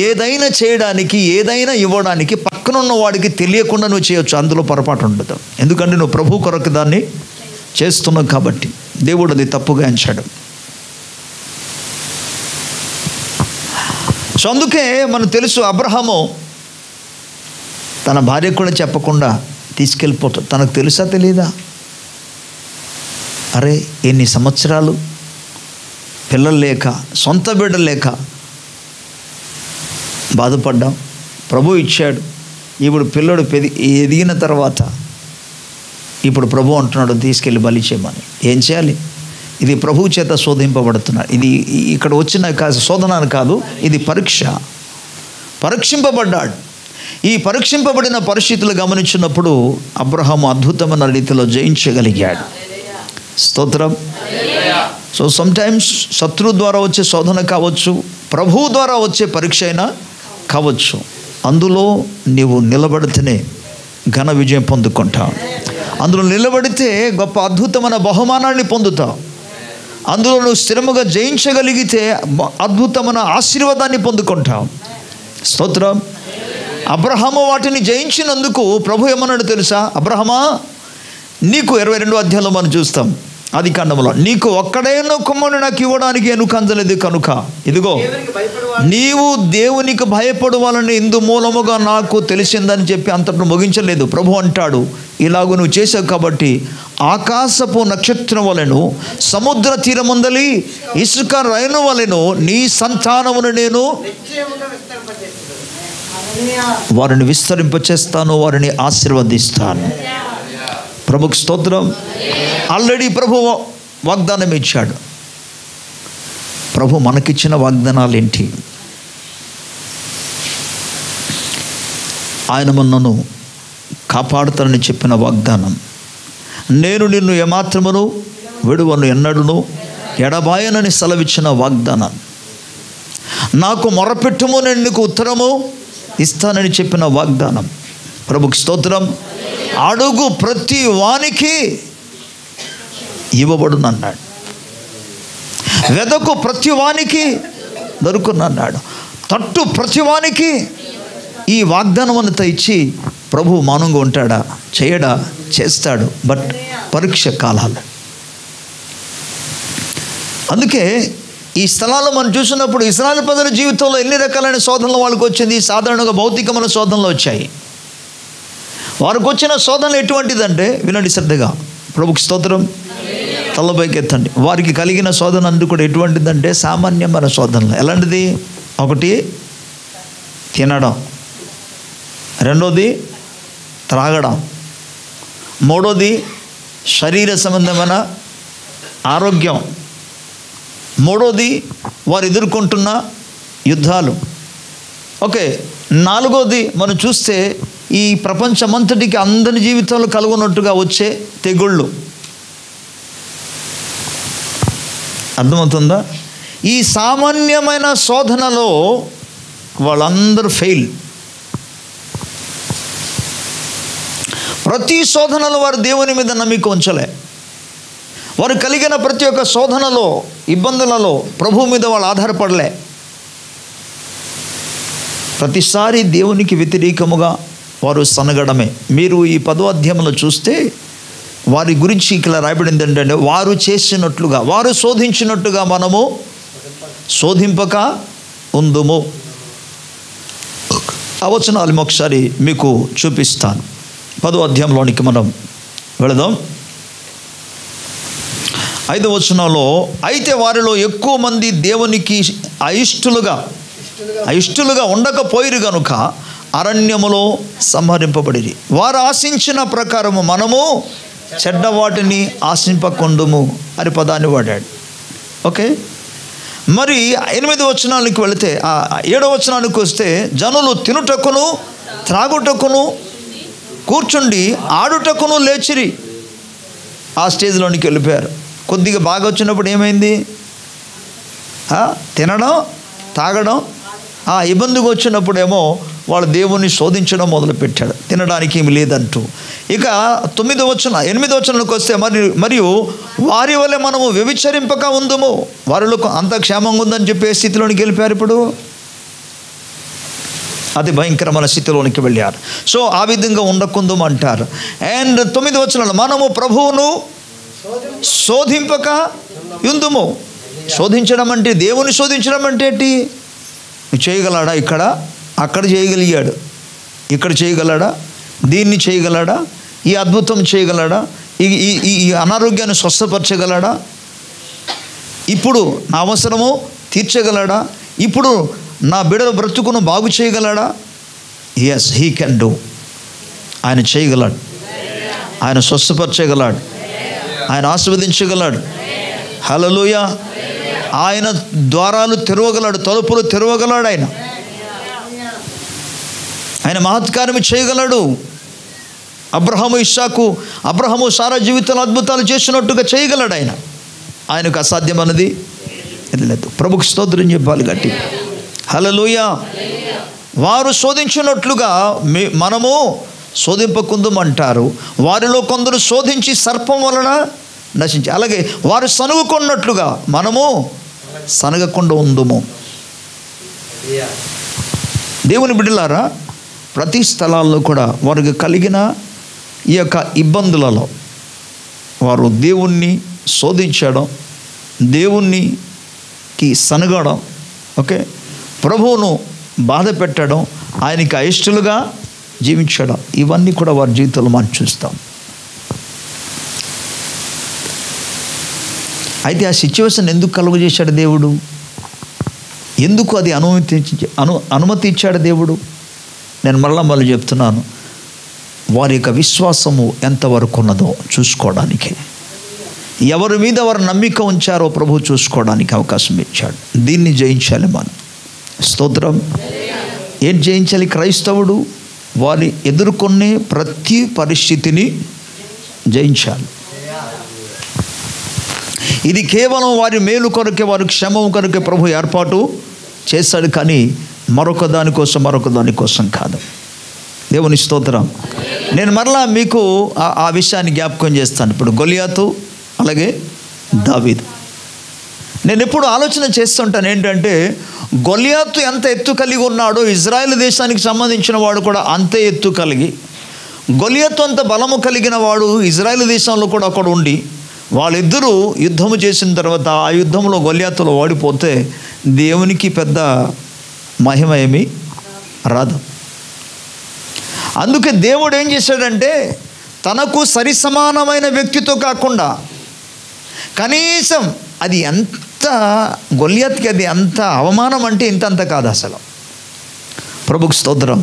ఏదైనా చేయడానికి, ఏదైనా ఇవ్వడానికి పక్కనున్న వాడికి తెలియకుండా నువ్వు చేయొచ్చు, అందులో పొరపాటు ఉండదు. ఎందుకంటే నువ్వు ప్రభు కొరకు దాన్ని చేస్తున్నావు కాబట్టి దేవుడు అది తప్పుగా ఎంచాడు. సో అందుకే మనకు తెలుసు అబ్రహాము తన భార్యకు కూడా చెప్పకుండా తీసుకెళ్ళిపోతాడు. తనకు తెలుసా తెలీదా? అరే ఎన్ని సంవత్సరాలు పిల్లలు లేక, సొంత బిడ్డలు లేక బాధపడ్డాం, ప్రభు ఇచ్చాడు. ఇప్పుడు పిల్లడు ఎదిగిన తర్వాత ఇప్పుడు ప్రభు అంటున్నాడు తీసుకెళ్ళి బలి చేయమని. ఏం చేయాలి? ఇది ప్రభువు చేత శోధింపబడుతున్నాడు. ఇది ఇక్కడ వచ్చిన శోధన కాదు, ఇది పరీక్ష. పరీక్షింపబడ్డాడు. ఈ పరీక్షింపబడిన పరిస్థితులు గమనించినప్పుడు అబ్రహాము అద్భుతమైన రీతిలో జయించగలిగాడు. స్తోత్రం. సో సమ్టైమ్స్ శత్రు ద్వారా వచ్చే శోధన కావచ్చు, ప్రభు ద్వారా వచ్చే పరీక్ష అయినా కావచ్చు. అందులో నీవు నిలబడితేనే ఘన విజయం పొందుకుంటావు. అందులో నిలబడితే గొప్ప అద్భుతమైన బహుమానాన్ని పొందుతావు. అందులో నువ్వు స్థిరముగా జయించగలిగితే అద్భుతమైన ఆశీర్వాదాన్ని పొందుకుంటావు. స్తోత్రం. అబ్రహాము వాటిని జయించినందుకు ప్రభు ఏమన్నాడు తెలుసా? అబ్రహమా నీకు 22వ అధ్యాయంలో మనం చూస్తాం, ఆదికాండంలో, నీకు ఒక్కడైనా కుమారుని నాకు ఇవ్వడానికి ఎనుకంజలేదు కనుక ఇదిగో నీవు దేవునికి భయపడవాలని ఇందు మూలముగా నాకు తెలిసిందని చెప్పి అంతటి ముగించలేదు. ప్రభు అంటాడు, ఇలాగూ నువ్వు చేసావు కాబట్టి ఆకాశపు నక్షత్రం వలెను సముద్ర తీరముందలి ఇసుక రైను వలెను నీ సంతానమును నేను వారిని విస్తరింపచేస్తాను, వారిని ఆశీర్వదిస్తాను. ప్రభుకు స్తోత్రం. ఆల్రెడీ ప్రభు వాగ్దానం ఇచ్చాడు. ప్రభు మనకిచ్చిన వాగ్దానాలు ఏంటి? ఆయన మనను కాపాడుతానని చెప్పిన వాగ్దానం, నేను నిన్ను ఏమాత్రమును విడువను ఎన్నడును ఎడబాయనని సెలవిచ్చిన వాగ్దానం, నాకు మొరపెట్టుము నేను నీకు ఉత్తరము ఇస్తానని చెప్పిన వాగ్దానం. ప్రభుకి స్తోత్రం. అడుగు ప్రతి వానికి ఇవ్వబడునన్నాడు, వెదకు ప్రతి వానికి దొరుకునన్నాడు, తట్టు ప్రతి వానికి. ఈ వాగ్దానం అంతా ఇచ్చి ప్రభు మౌనంగా ఉంటాడా? చేయడా? చేస్తాడు, బట్ పరీక్ష కాలాలు. అందుకే ఈ స్థలాల్లో మనం చూసినప్పుడు ఇశ్రాయేలు ప్రజల జీవితంలో ఎన్ని రకాలైన శోధనలు వాళ్ళకి వచ్చింది. సాధారణంగా భౌతికమైన శోధనలు వచ్చాయి. వారికి వచ్చిన శోధనలు ఎటువంటిదంటే, వినండి శ్రద్ధగా, ప్రభుకి స్తోత్రం, తలపైకి ఎత్తండి. వారికి కలిగిన శోధన అందుకు కూడా ఎటువంటిదంటే సామాన్యమైన శోధనలు. ఎలాంటిది? ఒకటి తినడం, రెండోది త్రాగడం, మూడోది శరీర సంబంధమైన ఆరోగ్యం, మూడోది వారు ఎదుర్కొంటున్న యుద్ధాలు. ఓకే, నాలుగోది మనం చూస్తే ఈ ప్రపంచమంతటికి అందరి జీవితంలో కలుగున్నట్టుగా వచ్చే తెగుళ్ళు. అర్థమవుతుందా? ఈ సామాన్యమైన శోధనలో వాళ్ళందరూ ఫెయిల్. ప్రతి శోధనలో వారు దేవుని మీద నమ్మిక ఉంచలే. వారు కలిగిన ప్రతి ఒక్క శోధనలో, ఇబ్బందులలో ప్రభు మీద వాళ్ళు ఆధారపడలే. ప్రతిసారి దేవునికి వ్యతిరేకముగా వారు సనగడమే. మీరు ఈ 10వ అధ్యాయంలో చూస్తే వారి గురించి ఇక్కడ రాయబడింది ఏంటంటే, వారు చేసినట్లుగా, వారు శోధించినట్టుగా మనము శోధింపక ఉందుము. ఆ వచనాలు ఒకసారి మీకు చూపిస్తాను. 10వ అధ్యాయంలోనికి మనం వెళదాం. 5వ వచనంలో, అయితే వారిలో ఎక్కువ మంది దేవునికి అయిష్టులుగా ఉండకపోయిరు గనుక అరణ్యములో సంహరింపబడిరి. వారు ఆశించిన ప్రకారము మనము చెడ్డవాటిని ఆశింపకుందుము అని పదాన్ని వాడాడు. ఓకే, మరి 8వ వచనానికి వెళితే, 7వ వచనానికి వస్తే, జనులు తినుటకును త్రాగుటకును కూర్చుండి ఆడుటకును లేచిరి. ఆ స్టేజ్లోనికి వెళ్ళిపోయారు. కొద్దిగా బాగా వచ్చినప్పుడు ఏమైంది? తినడం, తాగడం. ఇబ్బందిగా వచ్చినప్పుడేమో వాళ్ళు దేవుణ్ణి శోధించడం మొదలుపెట్టాడు, తినడానికి ఏమి లేదంటూ. ఇక 8వ వచనానికి వస్తే, మరియు వారి వల్ల మనము వ్యభిచరింపక ఉందుము. వారిలో అంత క్షేమంగా ఉందని చెప్పే స్థితిలోనికి వెళ్ళిపోయారు. ఇప్పుడు అతి భయంకరమైన స్థితిలోనికి వెళ్ళారు. సో ఆ విధంగా ఉండకుందు అంటారు. అండ్ 9వ వచనంలో, మనము ప్రభువును శోధింపక ఉందుము. శోధించడం అంటే, దేవుని శోధించడం అంటే ఏంటి? చేయగలడా? ఇక్కడ అక్కడ చేయగలిగాడు, ఇక్కడ చేయగలడా? దీన్ని చేయగలడా? ఈ అద్భుతం చేయగలడా? ఈ అనారోగ్యాన్ని స్వస్థపరచగలడా? ఇప్పుడు నా అవసరము తీర్చగలడా? ఇప్పుడు నా బిడ్డల బ్రతుకును బాగు చేయగలడా? Yes, he can do. ఆయన చేయగలడు, ఆయన స్వస్థపరచగలడు, ఆయన ఆశీర్వదించగలడు. హల్లెలూయా. ఆయన ద్వారాలు తెరవగలడు, తలుపులు తెరవగలడు. ఆయన మహత్కార్యము చేయగలడు. అబ్రహాము సారా జీవితంలో అద్భుతాలు చేసినట్టుగా చేయగలడు. ఆయనకు అసాధ్యమన్నది లేదు. ప్రభుకి స్తోత్రం చెప్పాలి గట్టి. హల్లెలూయా. వారు శోధించినట్లుగా మనము శోధింపకుందుమంటారు. వారిలో కొందరు శోధించి సర్పం వలన నశించి, అలాగే వారు సనుగుకున్నట్లుగా మనము సనగకుండా ఉందుము. దేవుని బిడ్డలారా, ప్రతి స్థలాల్లో కూడా వారికి కలిగిన ఈ యొక్క ఇబ్బందులలో వారు దేవుణ్ణి శోధించడం, దేవునికి సనగడం, ఓకే, ప్రభువును బాధ పెట్టడం, ఆయనకి అయిష్టులుగా జీవించడం, ఇవన్నీ కూడా వారి జీవితంలో మనం చూస్తాం. అయితే ఆ సిచ్యువేషన్ ఎందుకు కలుగజేశాడు దేవుడు? ఎందుకు అది అనుమతి ఇచ్చాడు దేవుడు? నేను మళ్ళీ చెప్తున్నాను, వారి యొక్క విశ్వాసము ఎంతవరకు ఉన్నదో చూసుకోవడానికి, ఎవరి మీద వారు నమ్మిక ఉంచారో ప్రభు చూసుకోవడానికి అవకాశం ఇచ్చాడు. దీన్ని జయించాలి మనం. స్తోత్రం. ఏం జయించాలి క్రైస్తవుడు? వారి ఎదుర్కొనే ప్రతి పరిస్థితిని జయించాలి. ఇది కేవలం వారి మేలు కొరకే, వారి క్షేమం కొరకే ప్రభు ఏర్పాటు చేశాడు, కానీ మరొక దానికోసం కాదు. దేవుని స్తోత్రం. నేను మరలా మీకు ఆ విషయాన్ని జ్ఞాపకం చేస్తాను. ఇప్పుడు గొలియాతు అలాగే దావీదు. నేను ఎప్పుడు ఆలోచన చేస్తుంటాను ఏంటంటే, గొలియాతు ఎంత ఎత్తు కలిగి ఉన్నాడో ఇజ్రాయెల్ దేశానికి సంబంధించిన వాడు కూడా అంతే ఎత్తు కలిగి, గొలియాతు అంత బలము కలిగిన వాడు ఇజ్రాయెల్ దేశంలో కూడా అక్కడ ఉండి, వాళ్ళిద్దరూ యుద్ధము చేసిన తర్వాత ఆ యుద్ధంలో గొలియాతులో ఓడిపోతే దేవునికి పెద్ద మహిమ ఏమీ రాదు. అందుకే దేవుడు ఏం చేశాడంటే, తనకు సరిసమానమైన వ్యక్తితో కాకుండా కనీసం అది ఎంత గొలియాతుకి అది అంత అవమానం అంటే ఇంతంత కాదు అసలు. ప్రభుకు స్తోత్రం.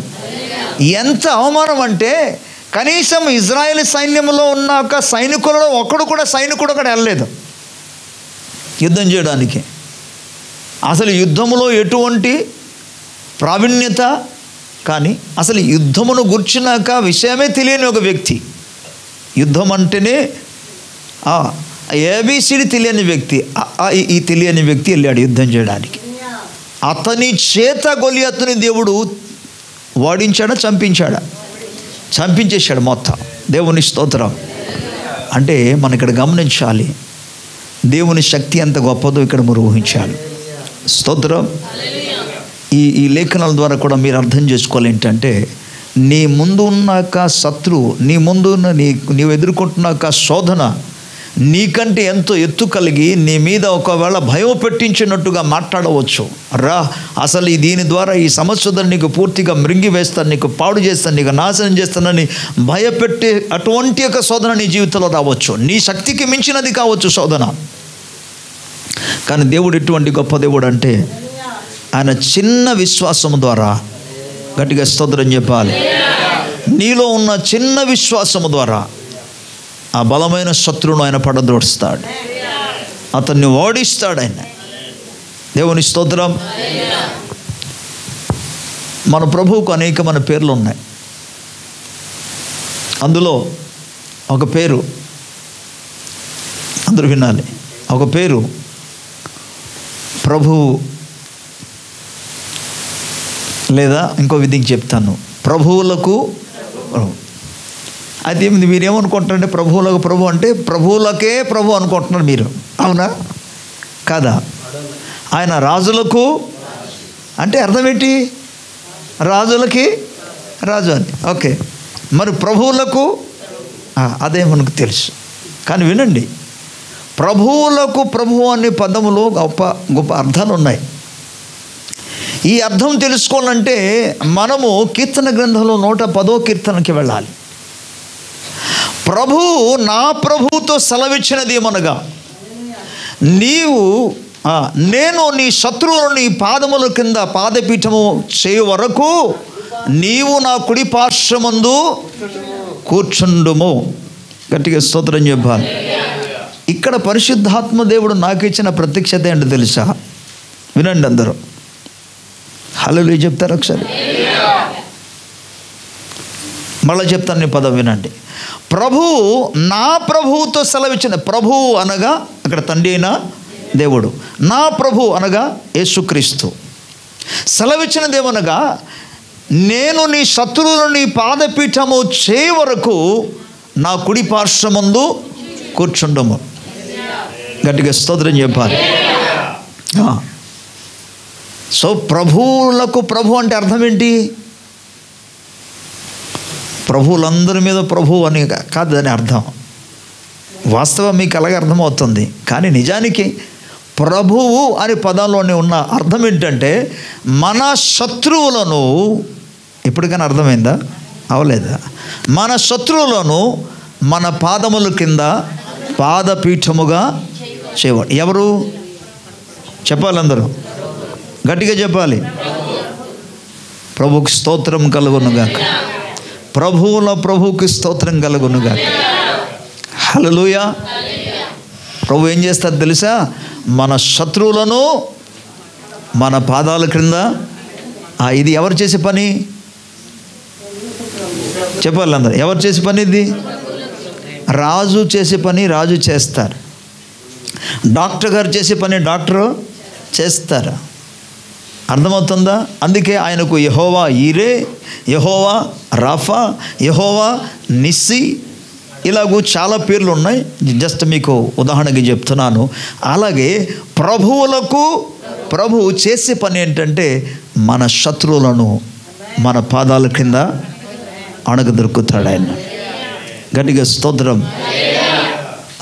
ఎంత అవమానం అంటే కనీసం ఇజ్రాయెల్ సైన్యంలో ఉన్న ఒక సైనికులలో ఒకడు కూడా వెళ్ళలేదు యుద్ధం చేయడానికి. అసలు యుద్ధములో ఎటువంటి ప్రావీణ్యత కానీ అసలు యుద్ధమును గుర్చినాక విషయమే తెలియని ఒక వ్యక్తి, యుద్ధం అంటేనే ఏబిసిడి తెలియని వ్యక్తి, ఈ తెలియని వ్యక్తి వెళ్ళాడు యుద్ధం చేయడానికి. అతని చేత గొలియాతుని దేవుడు వాడించాడా, చంపించేశాడు మొత్తం. దేవుని స్తోత్రం. అంటే మనం ఇక్కడ గమనించాలి, దేవుని శక్తి ఎంత గొప్పదో ఇక్కడ మీరు ఊహించాలి. స్తోత్రం. ఈ లేఖనాల ద్వారా కూడా మీరు అర్థం చేసుకోవాలి ఏంటంటే, నీ ముందు ఉన్నాక శత్రువు, నీ ముందు ఉన్న నీవు ఎదుర్కొంటున్నాక శోధన నీకంటే ఎంతో ఎత్తు కలిగి నీ మీద ఒకవేళ భయం పెట్టించినట్టుగా మాట్లాడవచ్చు. అసలు దీని ద్వారా ఈ సమస్యను నీకు పూర్తిగా మృంగివేస్తాను, నీకు పాడు చేస్తాను, నీకు నాశనం చేస్తానని భయపెట్టే అటువంటి ఒక శోధన నీ జీవితంలో రావచ్చు. నీ శక్తికి మించినది కావచ్చు శోధన. కానీ దేవుడు ఎటువంటి గొప్ప దేవుడు అంటే, ఆయన చిన్న విశ్వాసం ద్వారా, గట్టిగా స్తోత్రం చెప్పాలి, నీలో ఉన్న చిన్న విశ్వాసము ద్వారా ఆ బలమైన శత్రువును ఆయన పడదోడుస్తాడు, అతన్ని ఓడిస్తాడు ఆయన. దేవుని స్తోత్రం. మన ప్రభువుకు అనేకమైన పేర్లు ఉన్నాయి. అందులో ఒక పేరు అందరూ వినాలి. ఒక పేరు ప్రభువు, లేదా ఇంకో విధికి చెప్తాను, ప్రభువులకు. అది మీరేమనుకుంటారంటే ప్రభువులకు ప్రభు అంటే ప్రభువులకే ప్రభు అనుకుంటున్నారు మీరు, అవునా కాదా? ఆయన రాజులకు అంటే అర్థం ఏంటి? రాజులకి రాజు అని. ఓకే, మరి ప్రభువులకు అదే మనకు తెలుసు. కానీ వినండి, ప్రభువులకు ప్రభు అనే పదములో గొప్ప గొప్ప అర్థాలు ఉన్నాయి. ఈ అర్థం తెలుసుకోవాలంటే మనము కీర్తన గ్రంథంలో 110వ కీర్తనకి వెళ్ళాలి. ప్రభువు నా ప్రభువుతో సెలవిచ్చినది ఏమనగా, నేను నీ శత్రువులను నీ పాదముల కింద పాదపీఠము చేయు వరకు నీవు నా కుడి పార్శ్వమందు కూర్చుండుము. గట్టిగా స్తోత్రం చెప్పాలి. ఇక్కడ పరిశుద్ధాత్మ దేవుడు నాకు ఇచ్చిన ప్రత్యక్షత ఏంటో తెలుసా? వినండి అందరూ, హల్లెలూయా చెప్తారు ఒకసారి. మళ్ళీ చెప్తాను, నీ పదం వినండి. ప్రభువు నా ప్రభువుతో సెలవిచ్చిన, ప్రభువు అనగా అక్కడ తండ్రి అయిన దేవుడు, నా ప్రభు అనగా యేసుక్రీస్తు. సెలవిచ్చినదేమనగా, నేను నీ శత్రువులను నీ పాదపీఠము చేయ వరకు నా కుడి పార్శ్వమందు కూర్చుండము. గట్టిగా స్తోత్రం చెప్పాలి. సో ప్రభువులకు ప్రభు అంటే అర్థం ఏంటి? ప్రభువులందరి మీద ప్రభు అని కాదు దాని అర్థం. వాస్తవం మీకు అలాగే అర్థమవుతుంది, కానీ నిజానికి ప్రభువు అనే పదంలోనే ఉన్న అర్థం ఏంటంటే, మన శత్రువులను, ఎప్పటికైనా అర్థమైందా? అవలేదా? మన శత్రువులను మన పాదముల కింద పాదపీఠముగా చేయవాడు. ఎవరు చెప్పాలి? అందరూ గట్టిగా చెప్పాలి. ప్రభువుకి స్తోత్రం కలుగునుగాక. ప్రభువుల ప్రభువుకి స్తోత్రం కలుగునుగాక. హల్లెలూయా. ప్రభు ఏం చేస్తారు తెలుసా? మన శత్రువులను మన పాదాల క్రింద. ఇది ఎవరు చేసే పని? చెప్పాలి అందరు. ఎవరు చేసే పని ఇది? రాజు చేసే పని రాజు చేస్తారు. డాక్టర్ గారు చేసే పని డాక్టరు చేస్తారు. అర్థమవుతుందా? అందుకే ఆయనకు యెహోవా ఈరే, యెహోవా రాఫా, యెహోవా నిస్సి, ఇలాగూ చాలా పేర్లు ఉన్నాయి. జస్ట్ మీకు ఉదాహరణకి చెప్తున్నాను. అలాగే ప్రభువు చేసే పని ఏంటంటే మన శత్రువులను మన పాదాల కింద అణగదొరుకుతాడు ఆయన. గట్టిగా స్తోత్రం.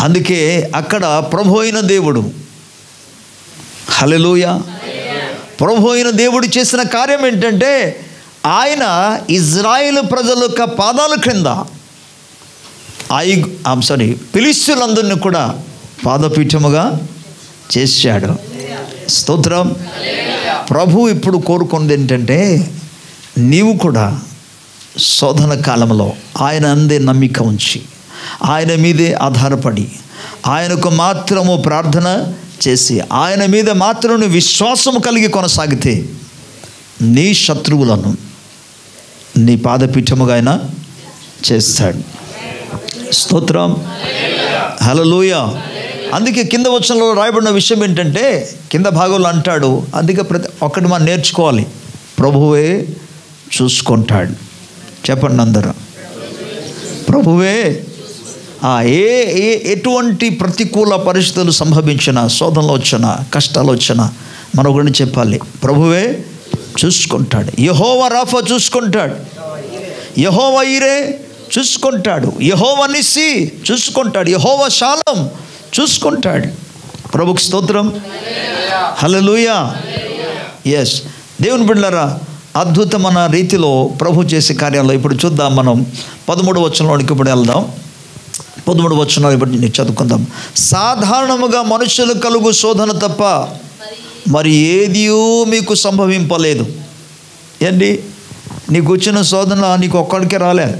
అందుకే అక్కడ ప్రభు అయిన దేవుడు, హల్లెలూయా, ప్రభు అయిన దేవుడు చేసిన కార్యం ఏంటంటే ఆయన ఇజ్రాయేలు ప్రజల యొక్క పాదాల క్రింద ఫిలిష్తీయులందరినీ కూడా పాదపీఠముగా చేశాడు. స్తోత్రం. ప్రభు ఇప్పుడు కోరుకున్నది ఏంటంటే నీవు కూడా శోధన కాలంలో ఆయన అందే నమ్మిక ఉంచి, ఆయన మీదే ఆధారపడి, ఆయనకు మాత్రము ప్రార్థన చేసి, ఆయన మీద మాత్రం విశ్వాసము కలిగి కొనసాగితే నీ శత్రువులను నీ పాదపీఠముగా ఆయన చేస్తాడు. స్తోత్రం. హల్లెలూయా. అందుకే కింద వచనంలో రాయబడిన విషయం ఏంటంటే కింద భాగంలో అంటాడు, అందుకే ప్రతి ఒక్కటి మనం నేర్చుకోవాలి, ప్రభువే చూసుకుంటాడు. చెప్పండి అందరూ, ప్రభువే. ఎటువంటి ప్రతికూల పరిస్థితులు సంభవించినా, శోధనలు వచ్చినా, కష్టాలు వచ్చినా మనం ఒకటి చెప్పాలి, ప్రభువే చూసుకుంటాడు. యెహోవా రాఫా చూసుకుంటాడు, యెహోవా ఈరే చూసుకుంటాడు, యెహోవా నిస్సి చూసుకుంటాడు, యెహోవా షాలోమ్ చూసుకుంటాడు. ప్రభుకి స్తోత్రం. హల్లెలూయా. ఎస్, దేవుని బిడ్డలారా, అద్భుతమైన రీతిలో ప్రభు చేసే కార్యాలు ఇప్పుడు చూద్దాం. మనం 13వ వచనంలోనికి ఇప్పుడు వెళ్దాం. 13వ వచనం ఇప్పుడు చదువుకుందాం. సాధారణముగా మనుషులు కలుగు శోధన తప్ప మరి ఏదియూ మీకు సంభవింపలేదు. ఏంటి? నీకు వచ్చిన శోధన నీకు ఒక్కడికే రాలేదు.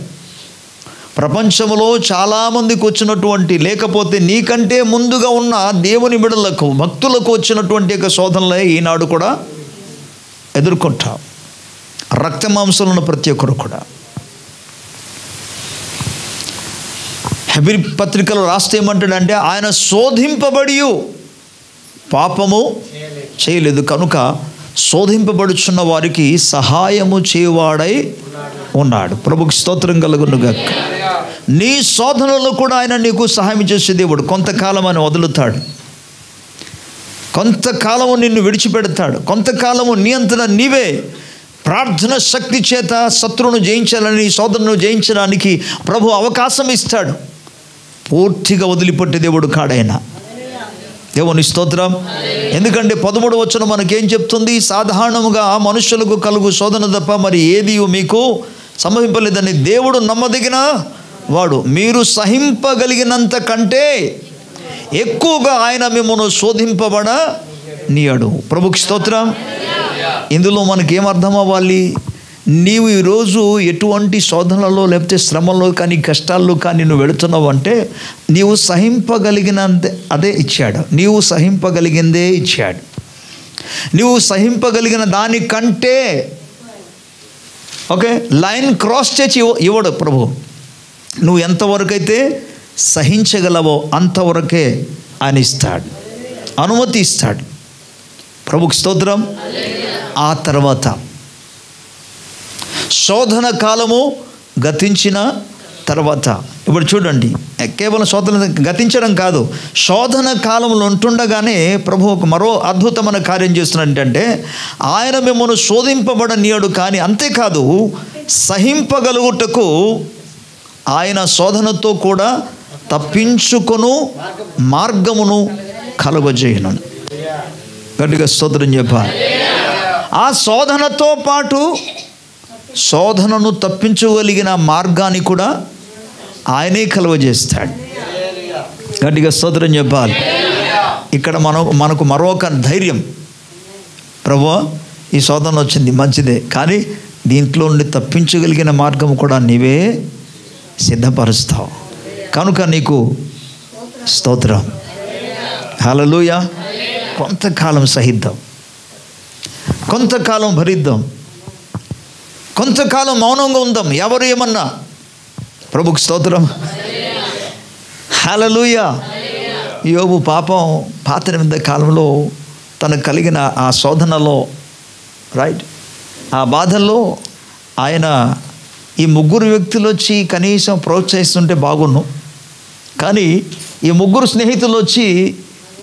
ప్రపంచంలో చాలామందికి వచ్చినటువంటి, లేకపోతే నీకంటే ముందుగా ఉన్న దేవుని బిడ్డలకు, భక్తులకు వచ్చినటువంటి యొక్క శోధనలే ఈనాడు కూడా ఎదుర్కొంటాం. రక్త మాంసంలో ఉన్న ప్రతి ఒక్కరు కూడా. హెబ్రీ పత్రికలో రాస్తే ఏమంటాడంటే ఆయన శోధింపబడి పాపము చేయలేదు కనుక శోధింపబడుచున్న వారికి సహాయము చేయవాడై ఉన్నాడు. ప్రభుకి స్తోత్రం కలుగునుగాక. నీ శోధనలో కూడా ఆయన నీకు సహాయం చేసే దేవుడు. కొంతకాలం ఆయన వదులుతాడు, కొంతకాలము నిన్ను విడిచిపెడతాడు, కొంతకాలము నీ అంతటా నీవే ప్రార్థన శక్తి చేత శత్రువును జయించాలని, శోధనను జయించడానికి ప్రభు అవకాశం ఇస్తాడు. పూర్తిగా వదిలిపెట్టే దేవుడు కాడైనా. దేవుని స్తోత్రం. ఎందుకంటే 13వ వచనం మనకేం చెప్తుంది? సాధారణంగా మనుషులకు కలుగు శోధన తప్ప మరి ఏది మీకు సంభవింపలేదని దేవుడు నమ్మదగిన వాడు. మీరు సహింపగలిగినంత కంటే ఎక్కువగా ఆయన మిమ్మల్ని శోధింపబడనీయడు. ప్రభుకి స్తోత్రం. ఇందులో మనకేం అర్థం అవ్వాలి? నీవు ఈరోజు ఎటువంటి శోధనలో లేకపోతే శ్రమలో కానీ కష్టాల్లో కానీ నువ్వు వెళుతున్నావు అంటే నీవు సహింపగలిగినంత అదే ఇచ్చాడు. నీవు సహింపగలిగిందే ఇచ్చాడు. నువ్వు సహింపగలిగిన దానికంటే ఓకే లైన్ క్రాస్ చేసి ఇవ్వడు ప్రభు. నువ్వు ఎంతవరకు అయితే సహించగలవో అంతవరకే ఆయన ఇస్తాడు, అనుమతి ఇస్తాడు. ప్రభుకి స్తోత్రం. ఆ తర్వాత శోధన కాలము గతించిన తర్వాత, ఇప్పుడు చూడండి, కేవలం శోధన గతించడం కాదు, శోధన కాలంలో ఉంటుండగానే ప్రభు ఒక మరో అద్భుతమైన కార్యం చేస్తున్నట్టంటే ఆయన మిమ్మల్ని శోధింపబడనీయడు, కానీ అంతేకాదు సహింపగలుగుటకు ఆయన శోధనతో కూడా తప్పించుకొను మార్గమును కలుగజేయను. గట్టిగా స్తోత్రం చెప్పాలి. ఆ శోధనతో పాటు శోధనను తప్పించగలిగిన మార్గాన్ని కూడా ఆయనే కలుగజేస్తాడు. గట్టిగా స్తోత్రం చెప్పాలి. ఇక్కడ మనకు మరొక ధైర్యం, ప్రభువా ఈ శోధన వచ్చింది మంచిదే, కానీ దీంట్లో నుండి తప్పించగలిగిన మార్గం కూడా నీవే సిద్ధపరుస్తావు కనుక నీకు స్తోత్రం. హల్లెలూయా. కొంతకాలం సహిద్దాం, కొంతకాలం భరిద్దాం, కొంతకాలం మౌనంగా ఉందాం. ఎవరు ఏమన్నా ప్రభుకి స్తోత్రం. హల్లెలూయా. యోబు పాపం పాత నిబంధన కాలంలో తనకు కలిగిన ఆ శోధనలో రైట్ ఆ బాధల్లో ఆయన ఈ ముగ్గురు వ్యక్తులు వచ్చి కనీసం ప్రోత్సహిస్తుంటే బాగున్ను, కానీ ఈ ముగ్గురు స్నేహితులు వచ్చి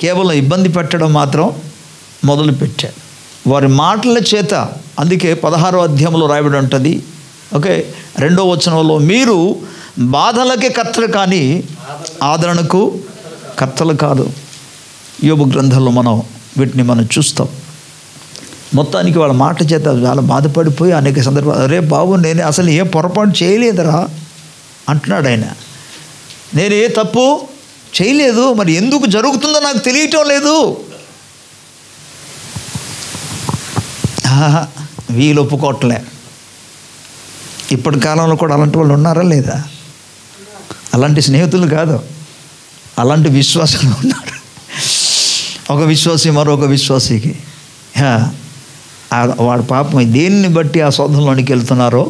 కేవలం ఇబ్బంది పెట్టడం మాత్రం మొదలుపెట్టాడు. వారి మాటల చేత, అందుకే 16వ అధ్యాయంలో రాయబడి ఉంటుంది, ఓకే 2వ వచనంలో, మీరు బాధలకే కర్తలు కానీ ఆదరణకు కర్తలు కాదు. యోబు గ్రంథంలో వీటిని మనం చూస్తాం. మొత్తానికి వాళ్ళ మాట చేత చాలా బాధపడిపోయి అనేక సందర్భాలు, అరే బాబు నేను అసలు ఏ పొరపాటు చేయలేదురా అంటున్నాడు ఆయన. నేను ఏ తప్పు చేయలేదు, మరి ఎందుకు జరుగుతుందో నాకు తెలియటం లేదు. వీళ్ళు ఒప్పుకోవట్లే. ఇప్పటి కాలంలో కూడా అలాంటి వాళ్ళు ఉన్నారా లేదా? అలాంటి స్నేహితులు కాదు, అలాంటి విశ్వాసాలు ఉన్నారు. ఒక విశ్వాసి మరొక విశ్వాసికి వాడు పాపం దేన్ని బట్టి ఆ శోధనలోనికి వెళ్తున్నారో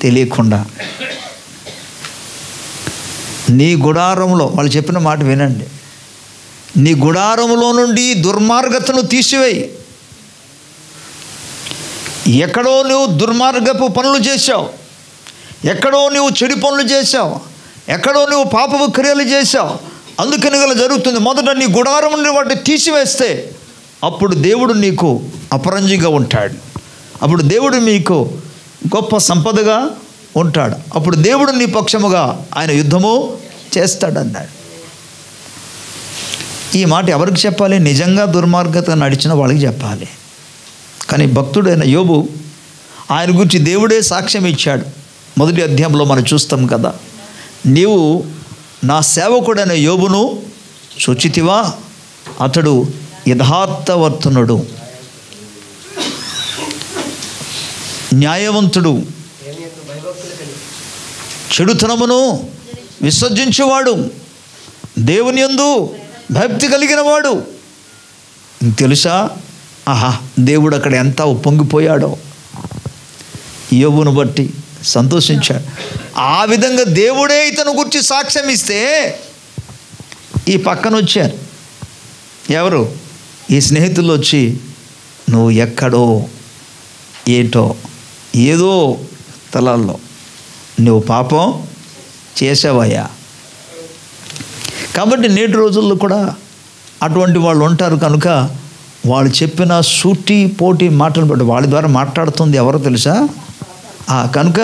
తెలియకుండా, నీ గుడారంలో వాళ్ళు చెప్పిన మాట వినండి, నీ గుడారంలో నుండి దుర్మార్గతను తీసివేయి. ఎక్కడో నువ్వు దుర్మార్గపు పనులు చేశావు, ఎక్కడో నువ్వు చెడు పనులు చేశావు, ఎక్కడో నువ్వు పాపపు క్రియలు చేశావు, అందుకని ఇలా జరుగుతుంది. మొదట నీ గుడారం నుండి వాటిని తీసివేస్తే అప్పుడు దేవుడు నీకు అపరంజిగా ఉంటాడు, అప్పుడు దేవుడు మీకు గొప్ప సంపదగా ఉంటాడు, అప్పుడు దేవుడు నీ పక్షముగా ఆయన యుద్ధము చేస్తాడన్నాడు. ఈ మాట ఎవరికి చెప్పాలి? నిజంగా దుర్మార్గత నడిచిన వాళ్ళకి చెప్పాలి. కానీ భక్తుడైన యోబు, ఆయన గురించి దేవుడే సాక్ష్యం ఇచ్చాడు. 1వ అధ్యాయంలో మనం చూస్తాం కదా, నీవు నా సేవకుడైన యోబును చూచితివా, అతడు యథార్థవర్తనుడు, న్యాయవంతుడు, చెడుతనమును విసర్జించేవాడు, దేవుని యందు భక్తి కలిగిన వాడు. తెలుసా, ఆహా దేవుడు అక్కడ ఎంత ఉప్పొంగిపోయాడో, యోబును బట్టి సంతోషించాడు. ఆ విధంగా దేవుడే ఇతను గురించి సాక్ష్యం ఇస్తే ఈ పక్కన వచ్చారు ఎవరు? ఈ స్నేహితులు వచ్చి, నువ్వు ఎక్కడో ఏంటో ఏదో తలాల్లో నువ్వు పాపం చేసావయ్యా. కాబట్టి నేటి రోజుల్లో కూడా అటువంటి వాళ్ళు ఉంటారు. కనుక వాళ్ళు చెప్పిన సూటి పోటీ మాటలు బట్టి వాళ్ళ ద్వారా మాట్లాడుతుంది ఎవరో తెలుసా? కనుక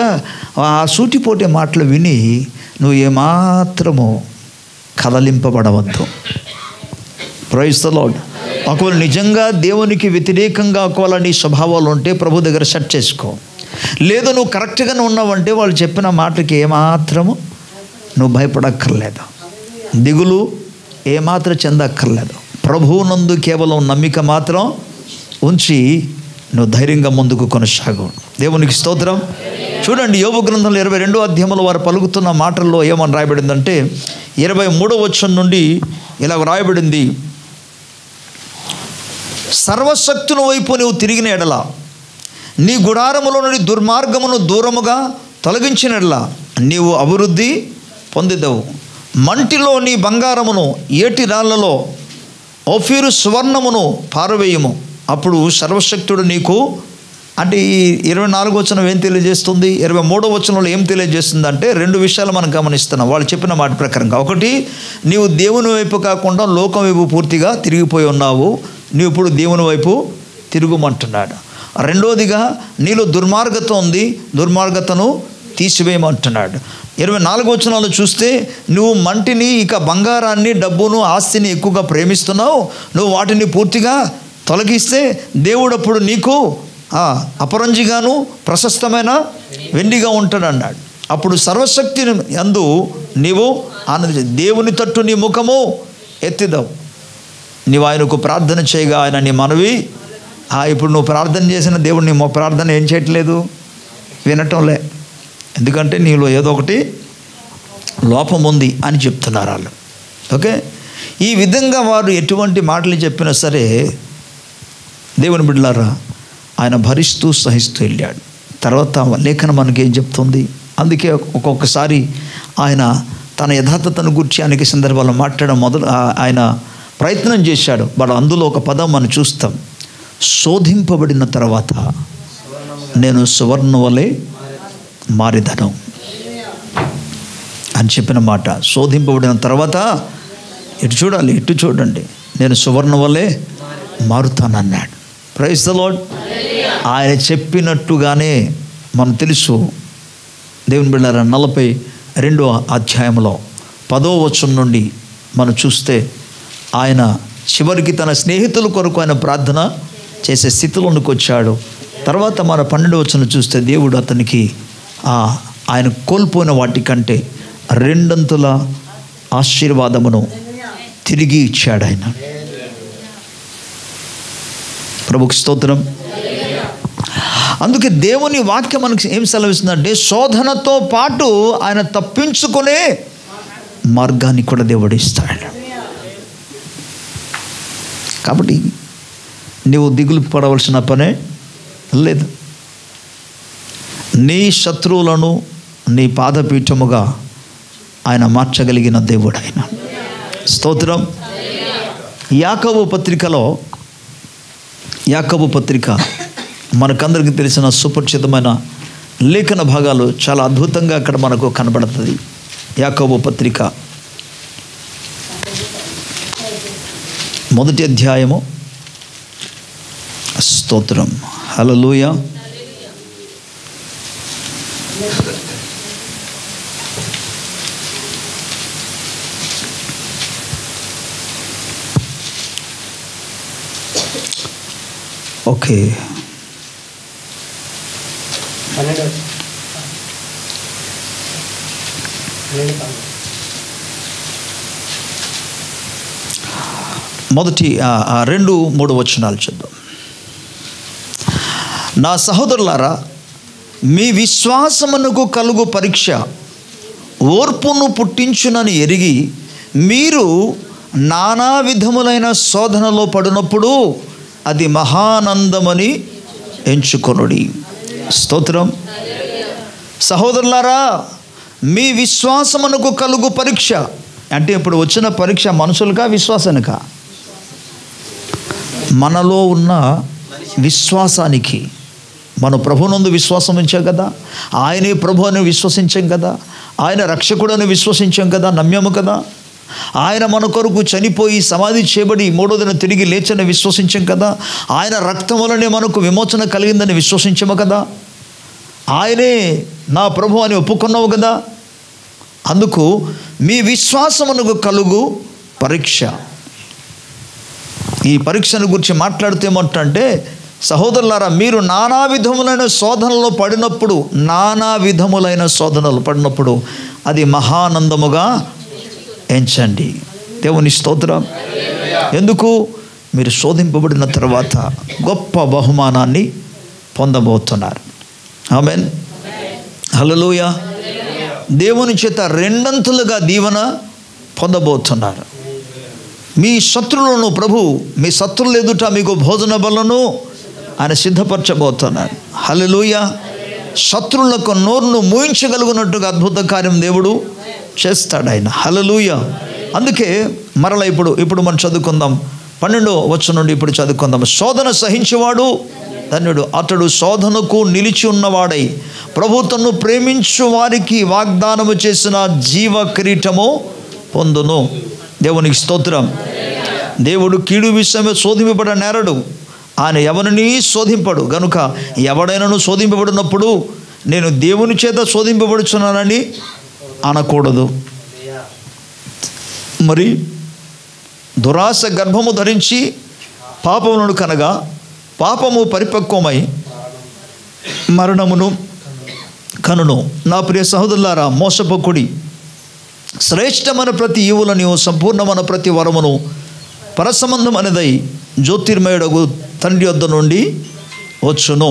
ఆ సూటిపోటే మాటలు విని నువ్వు ఏమాత్రము కదలింపబడవద్దు. Praise the lord. ఒకవేళ నిజంగా దేవునికి వ్యతిరేకంగా ఒకవేళ నీ స్వభావాలు ఉంటే ప్రభు దగ్గర సెట్ చేసుకో. లేదు నువ్వు కరెక్ట్గానే ఉన్నావంటే వాళ్ళు చెప్పిన మాటకి ఏమాత్రము నువ్వు భయపడక్కర్లేదు, దిగులు ఏమాత్రం చెందక్కర్లేదు. ప్రభువునందు కేవలం నమ్మిక మాత్రం ఉంచి నువ్వు ధైర్యంగా ముందుకు కొనసాగు. దేవునికి స్తోత్రం. చూడండి, యోబు గ్రంథంలో 22వ అధ్యాయంలో వారు పలుకుతున్న మాటల్లో ఏమని రాయబడిందంటే 23వ వచనం నుండి ఇలా రాయబడింది, సర్వశక్తుని వైపు నువ్వు తిరిగిన ఎడల, నీ గుడారములో నుండి దుర్మార్గమును దూరముగా తొలగించిన ఎడల నీవు అభివృద్ధి పొందిదవు. మంటిలో నీ బంగారమును, ఏటి రాళ్లలో ఓఫీరు సువర్ణమును పారవేయము, అప్పుడు సర్వశక్తుడు నీకు. అంటే ఈ 24వ వచనం ఏం తెలియజేస్తుంది? 23వ వచనంలో ఏం తెలియజేస్తుంది అంటే 2 విషయాలు మనం గమనిస్తున్నాం వాళ్ళు చెప్పిన మాట ప్రకారంగా. ఒకటి, నీవు దేవుని వైపు కాకుండా లోకం వైపు పూర్తిగా తిరిగిపోయి ఉన్నావు, నీవు ఇప్పుడు దేవుని వైపు తిరుగుమంటున్నాడు. రెండోదిగా, నీలో దుర్మార్గత ఉంది, దుర్మార్గతను తీసివేయమంటున్నాడు. 24వ వచనంలో చూస్తే, నువ్వు మంటిని, ఇక బంగారాన్ని, డబ్బును, ఆస్తిని ఎక్కువగా ప్రేమిస్తున్నావు, నువ్వు వాటిని పూర్తిగా తొలగిస్తే దేవుడు అప్పుడు నీకు అపరంజిగాను ప్రశస్తమైన వెండిగా ఉంటాడన్నాడు. అప్పుడు సర్వశక్తి యందు నీవు ఆనందించ, దేవుని తట్టు నీ ముఖము ఎత్తిదావు. నీవు ఆయనకు ప్రార్థన చేయగా ఆయన నీ మనవి, ఇప్పుడు నువ్వు ప్రార్థన చేసిన దేవుడు నీ ప్రార్థన ఏం చేయట్లేదు, వినటంలే. ఎందుకంటే నీలో ఏదో ఒకటి లోపం ఉంది అని చెప్తున్నారు వాళ్ళు. ఓకే, ఈ విధంగా వారు ఎటువంటి మాటలు చెప్పినా సరే దేవుని బిడ్డలారా ఆయన భరిస్తూ సహిస్తూ వెళ్ళాడు. తర్వాత లేఖనం మనకేం చెప్తుంది? అందుకే ఒక్కొక్కసారి ఆయన తన యథార్థతను గురించి అనేక సందర్భాల్లో మాట్లాడడం ఆయన ప్రయత్నం చేశాడు. బట్ అందులో ఒక పదం మనం చూస్తాం, శోధింపబడిన తర్వాత నేను సువర్ణ వలె మారిదను అని చెప్పిన మాట. శోధింపబడిన తర్వాత ఇటు చూడండి, నేను సువర్ణ వలె మారుతానన్నాడు. Praise the lord. ఆయన చెప్పినట్టుగానే మనం తెలుసు. దేవుని బిడ్డలారా, 42వ అధ్యాయంలో 10వ వచనం నుండి మనం చూస్తే ఆయన చివరికి తన స్నేహితుల కొరకు ఆయన ప్రార్థన చేసే స్థితిలోనికి వచ్చాడు. తర్వాత మన 12వ వచనం చూస్తే దేవుడు అతనికి ఆయన కోల్పోయిన వాటికంటే 2 ఆశీర్వాదమును తిరిగి ఇచ్చాడు ఆయన. ప్రభుకి స్తోత్రం. అందుకే దేవుని వాక్యం మనకి ఏం సెలవిస్తుందంటే, శోధనతో పాటు ఆయన తప్పించుకునే మార్గాన్ని కూడా దేవుడు ఇస్తాడు. కాబట్టి నీవు దిగులు పడవలసిన పనే లేదు. నీ శత్రువులను నీ పాదపీఠముగా ఆయన మార్చగలిగిన దేవుడు ఆయన. స్తోత్రం. యాకోబు పత్రిక మనకందరికీ తెలిసిన సుపరిచితమైన లేఖన భాగాలు చాలా అద్భుతంగా అక్కడ మనకు కనబడుతుంది. యాకోబు పత్రిక 1వ అధ్యాయము. స్తోత్రం. హల్లెలూయా. ఓకే, మొదటి 2-3 వచనాలు చూద్దాం. నా సహోదరులారా, మీ విశ్వాసమునకు కలుగు పరీక్ష ఓర్పును పుట్టించునని ఎరిగి మీరు నానా విధములైన శోధనలో పడినప్పుడు అది మహానందమని ఎంచుకొనుడి. స్తోత్రం. సహోదరులారా, మీ విశ్వాసమునకు కలుగు పరీక్ష అంటే ఇప్పుడు వచ్చిన పరీక్ష మనుషులుగా విశ్వాసానికా? మనలో ఉన్న విశ్వాసానికి. మన ప్రభునందు విశ్వాసం ఉంచాం కదా, ఆయనే ప్రభు అని విశ్వసించాం కదా, ఆయన రక్షకుడు అని విశ్వసించాం కదా, నమ్యము కదా, ఆయన మన కొరకు చనిపోయి సమాధి చేయబడి 3వ దిన తిరిగి లేచని విశ్వసించాం కదా, ఆయన రక్తం వలనే మనకు విమోచన కలిగిందని విశ్వసించాము కదా, ఆయనే నా ప్రభు అని ఒప్పుకున్నావు కదా. అందుకు మీ విశ్వాసమునకు కలుగు పరీక్ష. ఈ పరీక్షను గురించి మాట్లాడుతూ ఏమంటే, సహోదరులారా, మీరు నానా విధములైన శోధనలో పడినప్పుడు అది మహానందముగా ఎంచండి. దేవుని స్తోత్రం. ఎందుకు? మీరు శోధింపబడిన తర్వాత గొప్ప బహుమానాన్ని పొందబోతున్నారు. ఆమేన్. హల్లెలూయా. దేవుని చేత 2 దీవెన పొందబోతున్నారు. మీ శత్రువులను ప్రభు మీ శత్రువుల ఎదుట మీకు భోజన బలను ఆయన సిద్ధపరచబోతున్నారు. హల్లెలూయా. శత్రువులకు నోరును మూయించగలుగునట్టుగా అద్భుత కార్యం దేవుడు చేస్తాడు ఆయన. హల్లెలూయా. అందుకే మరలా ఇప్పుడు మనం చదువుకుందాం. 12వ వచనం నుండి ఇప్పుడు చదువుకుందాం. శోధన సహించేవాడు ధన్యుడు, అతడు శోధనకు నిలిచి ఉన్నవాడై ప్రభు తన్ను ప్రేమించు వారికి వాగ్దానము చేసిన జీవ కిరీటము పొందును. దేవునికి స్తోత్రం. దేవుడు కీడు విషయమే శోధింపబడ నేరడు, ఆయన ఎవరిని శోధింపడు. గనుక ఎవడైనాను శోధింపబడినప్పుడు నేను దేవుని చేత శోధింపబడుచున్నానని అనకూడదు. మరి దురాశ గర్భము ధరించి పాపమును కనగా పాపము పరిపక్వమై మరణమును కనును. నా ప్రియ సహోదరులారా, మోసపోకుడి. శ్రేష్టమైన ప్రతి ఈవుల నీవు సంపూర్ణమైన ప్రతి వరమును పరసంబంధం అనేదై జ్యోతిర్మయుడగు తండ్రి వద్ద నుండి వచ్చును.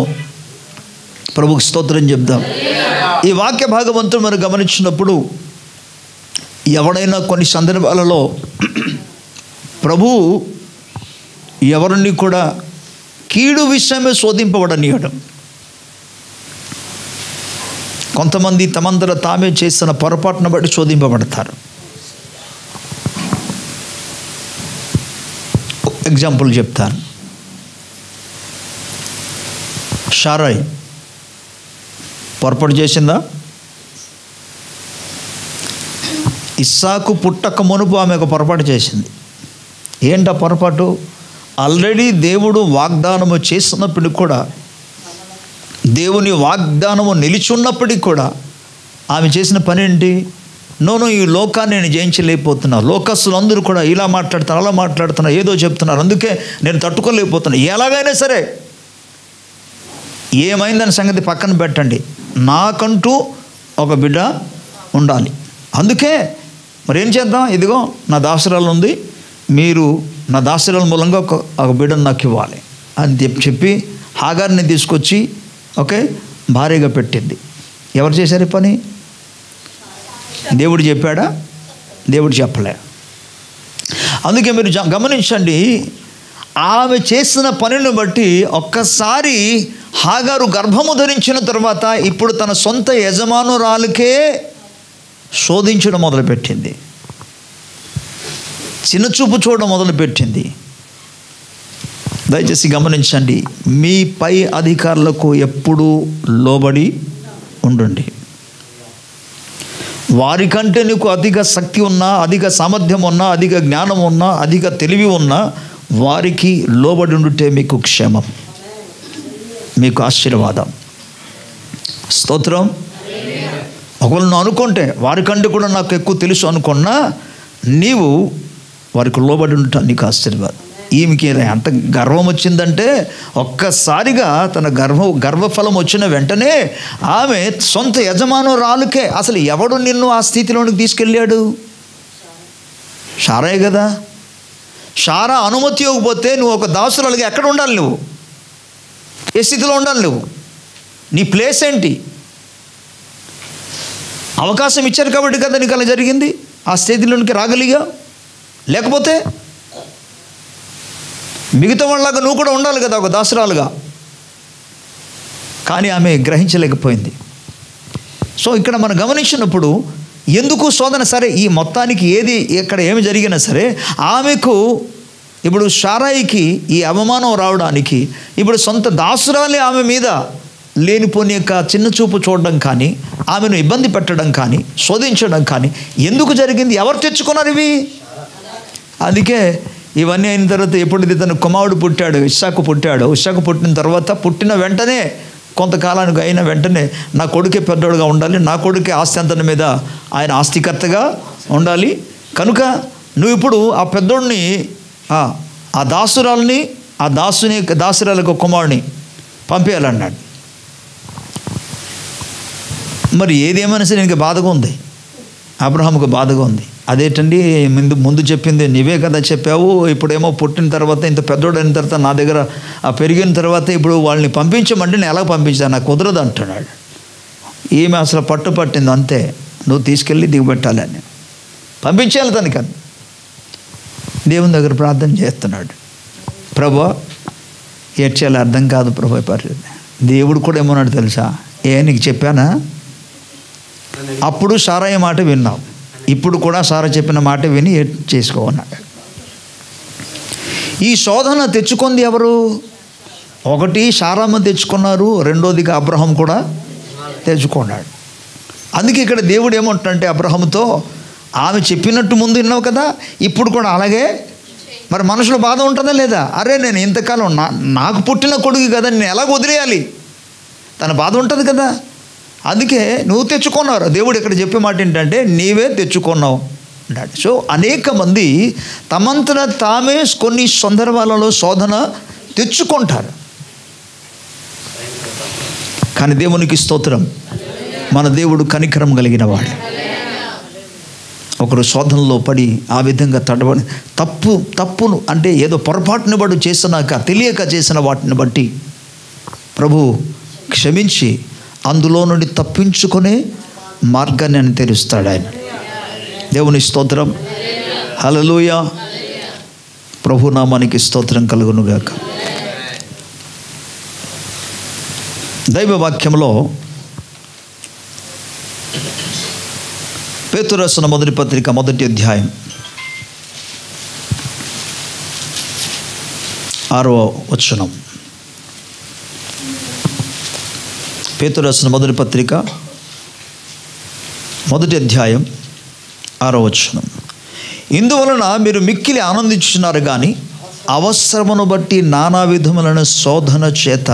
ప్రభుకి స్తోత్రం చెప్దాం. ఈ వాక్య భాగవంతులు మనం గమనించినప్పుడు ఎవడైనా కొన్ని సందర్భాలలో ప్రభు ఎవరిని కూడా కీడు విషయమే శోధింపబడనీయడం. కొంతమంది తమంతట తామే చేసిన పొరపాటును బట్టి శోధింపబడతారు. ఎగ్జాంపుల్ చెప్తాను. షారాయ్ పొరపాటు చేసిందా? ఇస్సాకు పుట్టక మునుపు ఆమె ఒక పొరపాటు చేసింది. ఏంటా పొరపాటు? ఆల్రెడీ దేవుడు వాగ్దానము చేస్తున్నప్పటికి కూడా, దేవుని వాగ్దానము నిలిచున్నప్పటికి కూడా ఆమె చేసిన పని ఏంటి? నోను ఈ లోకాన్ని నేను జయించలేకపోతున్నా, లోకస్తులందరూ కూడా ఇలా మాట్లాడుతున్నారు, అలా మాట్లాడుతున్నారు, ఏదో చెప్తున్నారు, అందుకే నేను తట్టుకోలేకపోతున్నా. ఎలాగైనా సరే ఏమైందని సంగతి పక్కన పెట్టండి, నాకంటూ ఒక బిడ్డ ఉండాలి. అందుకే మరి ఏం చేద్దాం, ఇదిగో నా దాసరాలు ఉంది, మీరు నా దాసరాల మూలంగా ఒక బిడ్డను నాకు ఇవ్వాలి అని చెప్పి హాగార్ని తీసుకొచ్చి భార్యగా పెట్టింది. ఎవరు చేశారు ఈ పని? దేవుడు చెప్పాడా? దేవుడు చెప్పలే. అందుకే మీరు గమనించండి, ఆమె చేసిన పనిని బట్టి ఒక్కసారి హాగారు గర్భము ధరించిన తర్వాత ఇప్పుడు తన సొంత యజమానురాలుకే శోధించడం మొదలుపెట్టింది, చిన్నచూపు చూడడం మొదలుపెట్టింది. దయచేసి గమనించండి, మీ పై అధికారులకు ఎప్పుడూ లోబడి ఉండండి. వారికంటే నీకు అధిక శక్తి ఉన్నా, అధిక సామర్థ్యం ఉన్నా, అధిక జ్ఞానం ఉన్నా, అధిక తెలివి ఉన్నా, వారికి లోబడి ఉండుటే మీకు క్షేమం, మీకు ఆశీర్వాదం. స్తోత్రం. ఒకవేళ నువ్వు అనుకుంటే వారికంటే కూడా నాకు ఎక్కువ తెలుసు అనుకున్నా, నీవు వారికి లోబడి ఉంటా, నీకు ఆశీర్వాదం. ఈమెకి ఎంత గర్వం వచ్చిందంటే ఒక్కసారిగా తన గర్వఫలం వచ్చిన వెంటనే ఆమె సొంత యజమానురాలుకే, అసలు ఎవడు నిన్ను ఆ స్థితిలోనికి తీసుకెళ్ళాడు? షారాయే కదా. షారా అనుమతి ఇవ్వకపోతే నువ్వు ఒక దాసురాలుగా ఎక్కడ ఉండాలి? నువ్వు ఏ స్థితిలో ఉండాలి? నువ్వు నీ ప్లేస్ ఏంటి? అవకాశం ఇచ్చారు కాబట్టి కదా నీకు అలా జరిగింది, ఆ స్థితిలోనికి రాగలిగా. లేకపోతే మిగతా వాళ్ళలాగా నువ్వు కూడా ఉండాలి కదా ఒక దాసురాలుగా. కానీ ఆమె గ్రహించలేకపోయింది. సో ఇక్కడ మనం గమనించినప్పుడు ఎందుకు శోధన, సరే ఈ మొత్తానికి ఏది ఇక్కడ ఏమి జరిగినా సరే ఆమెకు ఇప్పుడు షారాయికి ఈ అవమానం రావడానికి ఇప్పుడు సొంత దాసురాలే ఆమె మీద లేనిపోని యొక్క చిన్న చూపు చూడడం కానీ, ఆమెను ఇబ్బంది పెట్టడం కానీ, శోధించడం కానీ ఎందుకు జరిగింది? ఎవరు తెచ్చుకున్నారు ఇవి? అందుకే ఇవన్నీ అయిన తర్వాత ఎప్పుడైతే తన కుమారుడు పుట్టాడు, ఇస్సాకు పుట్టాడు, ఇస్సాకు పుట్టిన తర్వాత పుట్టిన వెంటనే కొంతకాలానికి అయిన వెంటనే నా కొడుకే పెద్దోడుగా ఉండాలి, నా కొడుకే ఆస్తి అంతటి మీద ఆయన ఆస్తికర్తగా ఉండాలి, కనుక నువ్వు ఇప్పుడు ఆ పెద్దోడిని, ఆ దాసురాలని, ఆ దాసురాలకు కుమారుని పంపేయాలన్నాడు. మరి ఏదేమైనా సరే నీకు బాధగా ఉంది, అబ్రహాముకు బాధగా ఉంది. అదేంటండి ముందు చెప్పింది నీవే కదా చెప్పావు, ఇప్పుడేమో పుట్టిన తర్వాత ఇంత పెద్దోడు అయిన తర్వాత నా దగ్గర పెరిగిన తర్వాత ఇప్పుడు వాళ్ళని పంపించమంటే నేను ఎలా పంపించాను, నాకు కుదరదు అంటున్నాడు. ఈమె అసలు పట్టింది అంతే, నువ్వు తీసుకెళ్ళి దిగబెట్టాలి అని పంపించాలి తనకి. దేవుని దగ్గర ప్రార్థన చేస్తున్నాడు, ప్రభా ఏడ్చేయాలి అర్థం కాదు ప్రభా పరిస్థితి. దేవుడు కూడా ఏమన్నాడు తెలుసా? నీకు చెప్పానా? అప్పుడు సారాయి మాట విన్నావు, ఇప్పుడు కూడా సారా చెప్పిన మాట విని చేసుకోన్నాడు. ఈ శోధన తెచ్చుకుంది ఎవరు? ఒకటి సారామ్మ తెచ్చుకున్నారు, రెండోదిగా అబ్రహాం కూడా తెచ్చుకున్నాడు. అందుకే ఇక్కడ దేవుడు ఏమంటాడంటే అబ్రహాముతో, ఆమె చెప్పినట్టు ముందు విన్నావు కదా, ఇప్పుడు కూడా అలాగే. మరి మనుషుల బాధ ఉంటుందా లేదా? అరే నేను ఇంతకాలం నాకు పుట్టిన కొడుకు కదా, నేను ఎలాగ వదిలేయాలి? తన బాధ ఉంటుంది కదా. అందుకే నువ్వు తెచ్చుకున్నారు. దేవుడు ఇక్కడ చెప్పే మాట ఏంటంటే నీవే తెచ్చుకున్నావు అన్నాడు. సో అనేక మంది తమంతట తామే కొన్ని సందర్భాలలో శోధన తెచ్చుకుంటారు. కానీ దేవునికి స్తోత్రం, మన దేవుడు కనికరం కలిగిన వాడు. ఒకరు శోధనలో పడి ఆ విధంగా తడబడి తప్పును అంటే ఏదో పొరపాటుని బట్టి చేసినాక తెలియక చేసిన వాటిని బట్టి ప్రభు క్షమించి అందులో నుండి తప్పించుకునే మార్గాన్ని అని తెలుస్తాడు ఆయన. దేవుని స్తోత్రం, హల్లెలూయా. ప్రభు నామానికి స్తోత్రం కలుగునుగాక. దైవ వాక్యంలో పేతురు రాసిన మొదటి పత్రిక 1వ అధ్యాయం 6వ వచనం. పేతురు రాసిన మొదటి పత్రిక 1వ అధ్యాయం 6వ వచనం. ఇందువలన మీరు మిక్కిలి ఆనందించున్నారు కానీ అవసరమును బట్టి నానా విధములైన శోధన చేత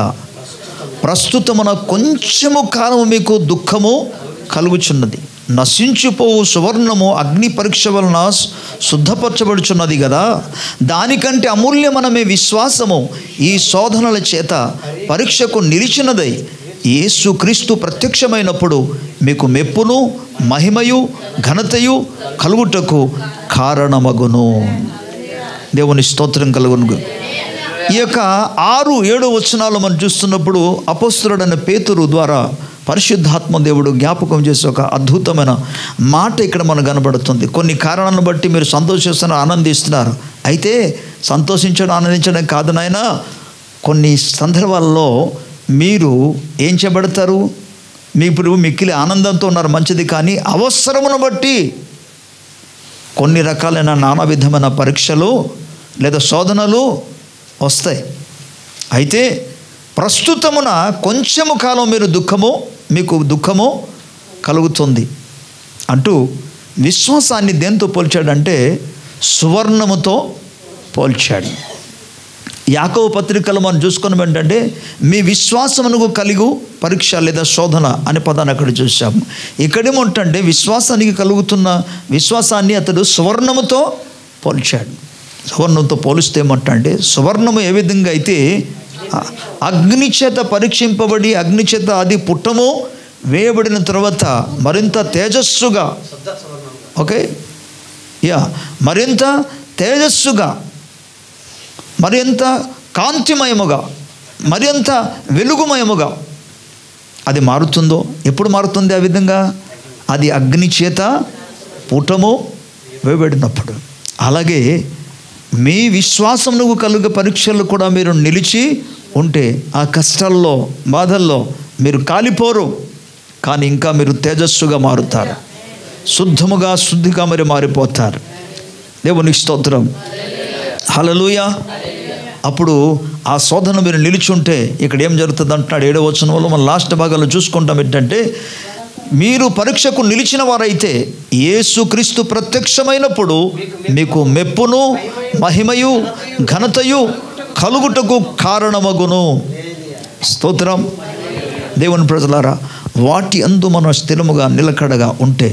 ప్రస్తుతమున కొంచెము కాలము మీకు దుఃఖము కలుగుచున్నది. నశించిపోవు సువర్ణము అగ్ని పరీక్ష వలన శుద్ధపరచబడుచున్నది కదా, దానికంటే అమూల్యమైన మీ విశ్వాసము ఈ శోధనల చేత పరీక్షకు నిలిచినదై యేసుక్రీస్తు ప్రత్యక్షమైనప్పుడు మీకు మెప్పును మహిమయు ఘనతయు కలుగుటకు కారణమగును. దేవుని స్తోత్రం కలుగును. ఈ యొక్క 6-7 వచనాలు మనం చూస్తున్నప్పుడు అపోస్తలుడైన పేతురు ద్వారా పరిశుద్ధాత్మ దేవుడు జ్ఞాపకం చేసే ఒక అద్భుతమైన మాట ఇక్కడ మనకు కనబడుతుంది. కొన్ని కారణాలను బట్టి మీరు సంతోషిస్తున్నారు, ఆనందిస్తున్నారు. అయితే సంతోషించడం ఆనందించడం కాదు నాయనా, కొన్ని సందర్భాల్లో మీరు ఏం చేయబడతారు, మీ ఇప్పుడు మిక్కిలి ఆనందంతో ఉన్నారు మంచిది, కానీ అవసరమును బట్టి కొన్ని రకాలైన నానా విధమైన పరీక్షలు లేదా శోధనలు వస్తాయి. అయితే ప్రస్తుతమున కొంచెము కాలం మీకు దుఃఖము కలుగుతుంది అంటూ విశ్వాసాన్ని దేంతో పోల్చాడంటే సువర్ణముతో పోల్చాడు. యాకోబు పత్రికలో మనం చూసుకున్నాం ఏంటంటే మీ విశ్వాసమునకు కలిగు పరీక్ష లేదా శోధన అనే పదాన్ని అక్కడ చూసాము. ఇక్కడేమంటే విశ్వాసానికి కలుగుతున్న విశ్వాసాన్ని అతడు సువర్ణముతో పోల్చాడు. సువర్ణంతో పోలిస్తే ఏమంటే సువర్ణము ఏ విధంగా అయితే అగ్ని చేత పరీక్షింపబడి అగ్ని చేత అది పుట్టము వేయబడిన తర్వాత మరింత తేజస్సుగా మరింత తేజస్సుగా మరింత కాంతిమయముగా మరింత వెలుగుమయముగా అది మారుతుందో, ఎప్పుడు మారుతుంది ఆ విధంగా? అది అగ్ని చేత పుటము వేయబడినప్పుడు. అలాగే మీ విశ్వాసమునకు కలుగు పరీక్షలు కూడా మీరు నిలిచి ఉంటే ఆ కష్టాల్లో బాధల్లో మీరు కాలిపోరు, కానీ ఇంకా మీరు తేజస్సుగా మారుతారు, శుద్ధిగా మీరు మారిపోతారు. దేవునికి స్తోత్రం, హల్లెలూయా. అప్పుడు ఆ శోధన మీరు నిలిచుంటే ఇక్కడ ఏం జరుగుతుంది అంటున్నాడు 7వ వచనంలో. మనం లాస్ట్ భాగాల్లో చూసుకుంటాం ఏంటంటే మీరు పరీక్షకు నిలిచిన వారైతే యేసుక్రీస్తు ప్రత్యక్షమైనప్పుడు మీకు మెప్పును మహిమయు ఘనతయు కలుగుటకు కారణమగును. స్తోత్రం. దేవుని ప్రజలారా, వాటి అందు మనం స్థిరముగా నిలకడగా ఉంటే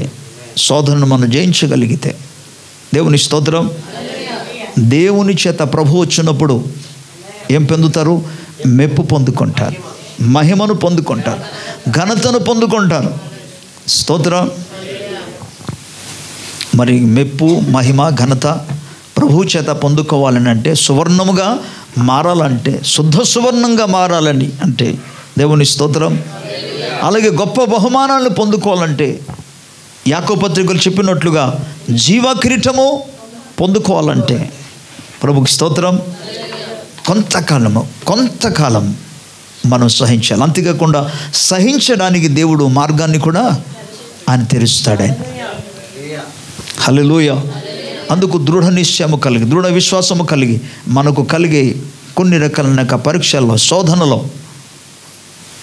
శోధనను మనం జయించగలిగితే, దేవుని స్తోత్రం, దేవుని చేత ప్రభు వచ్చినప్పుడు ఏం పొందుతారు? మెప్పు పొందుకుంటారు, మహిమను పొందుకుంటారు, ఘనతను పొందుకుంటారు. స్తోత్రం. మరి మెప్పు మహిమ ఘనత ప్రభు చేత పొందుకోవాలని అంటే, సువర్ణముగా మారాలంటే, శుద్ధ సువర్ణంగా మారాలని అంటే, దేవుని స్తోత్రం, అలాగే గొప్ప బహుమానాలను పొందుకోవాలంటే యాకోబు పత్రికలు చెప్పినట్లుగా జీవ కిరీటము పొందుకోవాలంటే ప్రభుకి స్తోత్రం, కొంతకాలం మనం సహించాలి. అంతేకాకుండా సహించడానికి దేవుడు మార్గాన్ని కూడా ఆయన తెరుస్తాడు. ఆయన హల్లెలూయా. అందుకు దృఢ నిశ్చయము కలిగి, దృఢ విశ్వాసము కలిగి మనకు కలిగే కొన్ని రకాలైన పరీక్షల్లో శోధనలో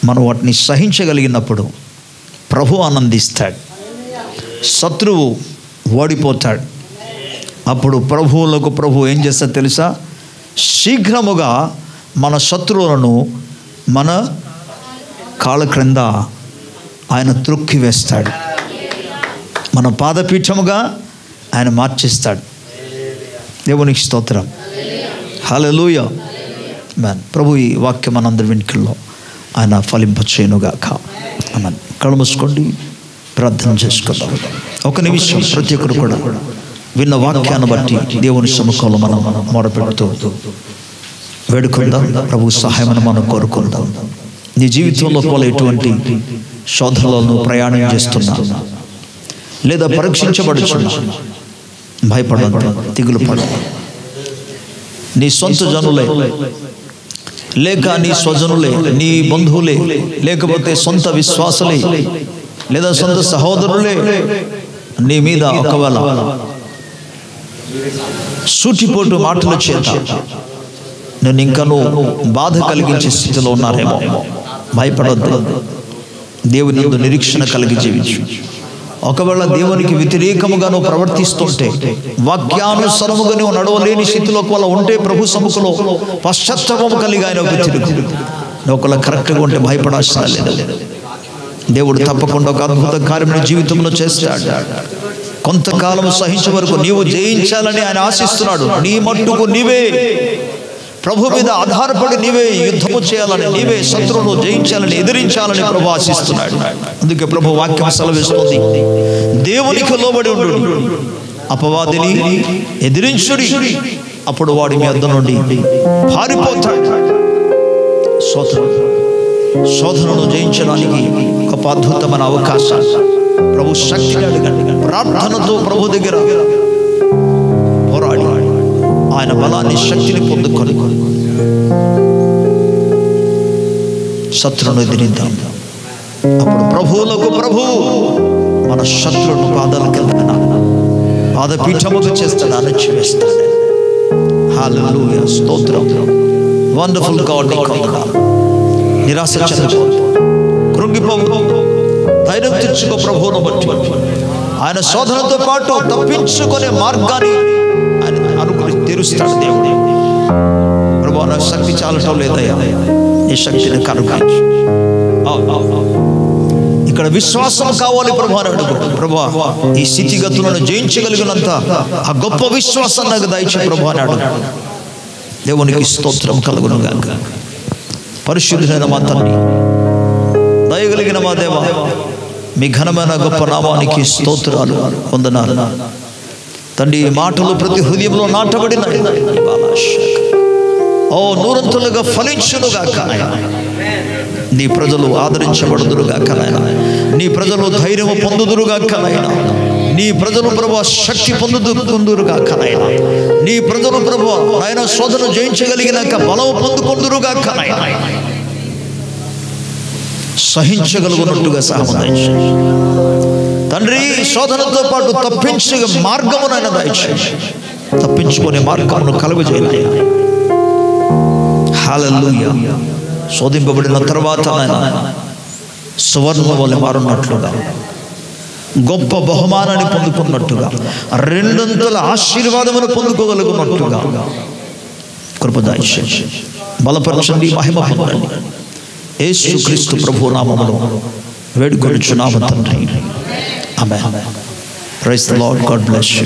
మనం వాటిని సహించగలిగినప్పుడు ప్రభు ఆనందిస్తాడు, శత్రువు ఓడిపోతాడు. అప్పుడు ప్రభు ఏం చేస్తాడు తెలుసా? శీఘ్రముగా మన శత్రువులను మన కాళ్ళ క్రింద ఆయన త్రొక్కి వేస్తాడు, మన పాదపీఠముగా ఆయన మార్చేస్తాడు. దేవునికి స్తోత్రం, హల్లెలూయా. ప్రభు ఈ వాక్యం మనందరి వెనుకల్లో ఆయన ఫలింపచేయునుగాక. ఆమేన్. కళ్ళు మూసుకోండి, ప్రార్థన చేసుకుందాం. ఒక నిమిషం ప్రతి ఒక్కరు కూడా విన్న వాక్యాన్ని బట్టి దేవుని సముఖంలో మనం మొరపెడుతూ వేడుకుందాం. ప్రభు సహాయమని మనం కోరుకుందాం. నీ జీవితంలో పోలే ఎటువంటి శోధనలను ప్రయాణం చేస్తున్నా లేదా పరీక్షించబడుచున్నా భయపడద్దు, దిగులు పడద్దు. నీ సొంత జనులే లేక నీ స్వజనులే, నీ బంధువులే, లేకపోతే సొంత విశ్వాసులే లేదా సొంత సహోదరులే నీ మీద ఒకవేళ సూటిపోటు మాటల చేత నేను ఇంకనూ బాధ కలిగించే స్థితిలో ఉన్నారేమో, భయపడొద్దు. దేవుని యందు నిరీక్షణ కలిగి జీవించు. ఒకవేళ దేవునికి వ్యతిరేకముగా నువ్వు ప్రవర్తిస్తుంటే, వాక్యానుసరముగా నువ్వు నడవలేని స్థితిలో ఒకవేళ ఉంటే, ప్రభు సముఖంలో పశ్చాత్తాపం కలిగి ఆయన వ్యతిరేకు నువ్వు ఒకవేళ కరెక్ట్గా ఉంటే భయపడాల్సిన లేదు. దేవుడు తప్పకుండా ఒక అద్భుత కార్యం నీ జీవితంలో చేస్తాడు. కొంతకాలం సహించే వరకు నీవు జయించాలని ఆయన ఆశిస్తున్నాడు. నీ మట్టుకు నీవే ప్రభు మీద ఆధారపడి నీవే యుద్ధము చేయాలని, నీవే శత్రువును జయించాలని, ఎదిరించాలని ప్రభు ఆశిస్తున్నాడు. అందుకే ప్రభు వాక్యం సెలవిస్తుంది, దేవునికి లోబడి ఉండు, అపవాదిని ఎదిరించుడి, అప్పుడు వాడి మీ వద్ద నుండి పారిపోతాడు. శోధనను జయించడానికి ఒక అద్భుతమైన అవకాశం. ప్రభు శక్తిని అడగండి, ప్రార్థనతో ప్రభు దగ్గర పోరాడి ఆయన బలాన్ని, శక్తిని పొందుకొని శత్రువును ఎదిరిద్దాం. అప్పుడు ప్రభువులకు ప్రభు మన శత్రువును పాదాలకు పాదపీఠముగా చేస్తాడు, అణచివేస్తాడు. హల్లెలూయా, స్తోత్రం. వండర్ఫుల్ గాడ్, నీకు వందనాలు. నిరాశ చెందకు, కృంగిపోవు, ధైర్యం తెచ్చుకో. ప్రభువును బట్టి ఆయన శోధనతో పాటు తప్పించుకునే మార్గాన్ని ఆయన అనుకుని తెరుస్తాడు దేవుడు. ప్రభు నా శక్తి చాలటం లేదయ్యా, నీ శక్తిని కనుగొనచ్చు. ఇక్కడ విశ్వాసం కావాలి ప్రభు అని అడుగు. ప్రభు ఈ స్థితిగతులను జయించగలిగినంత ఆ గొప్ప విశ్వాసం నాకు దయచే ప్రభు అని అడుగు. దేవునికి స్తోత్రం కలుగును గాక. పరిశుద్ధుడైన మా తండ్రి, దయగలిగిన మా దేవ, మీ ఘనమైన గొప్ప నామానికి స్తోత్రాలు, వందనాలు తండ్రి. ఈ మాటలు ప్రతి హృదయంలో నాటబడినాయి. ఓ నూరంతులుగా ఫలించునుగాక. నీ ప్రజలు ఆదరించబడుదురుగాక నాయన. నీ ప్రజలు ధైర్యము పొందుదురుగాక నాయన. నీ ప్రజలు ప్రభు శక్తి పొందుకుందురుగాక నాయన. నీ ప్రజలు ప్రభు నాయన శోధన జయించగలిగినాక బలము పొందుకుందురుగాక నాయన. సహించగలుగునట్టుగా సహాయం తండ్రి. శోధనతో పాటు తప్పించే మార్గమునైనా దయచేసి, తప్పించుకునే మార్గమును కలుగజేయాలి. హల్లెలూయా. శోధింపబడిన తర్వాత సువర్ణ వలె మారున్నట్లుగా, గొప్ప బహుమానాన్ని పొందుకున్నట్టుగా, రెండంతల ఆశీర్వాదమును పొందుకోగలుగున్నట్టుగా కృప దయచేసి బలపరచండి, మహిమ పొందండి. యేసుక్రీస్తు ప్రభు నామములో వేడుకొనుచున్నాము తండ్రి. Amen. Praise the Lord. God bless you.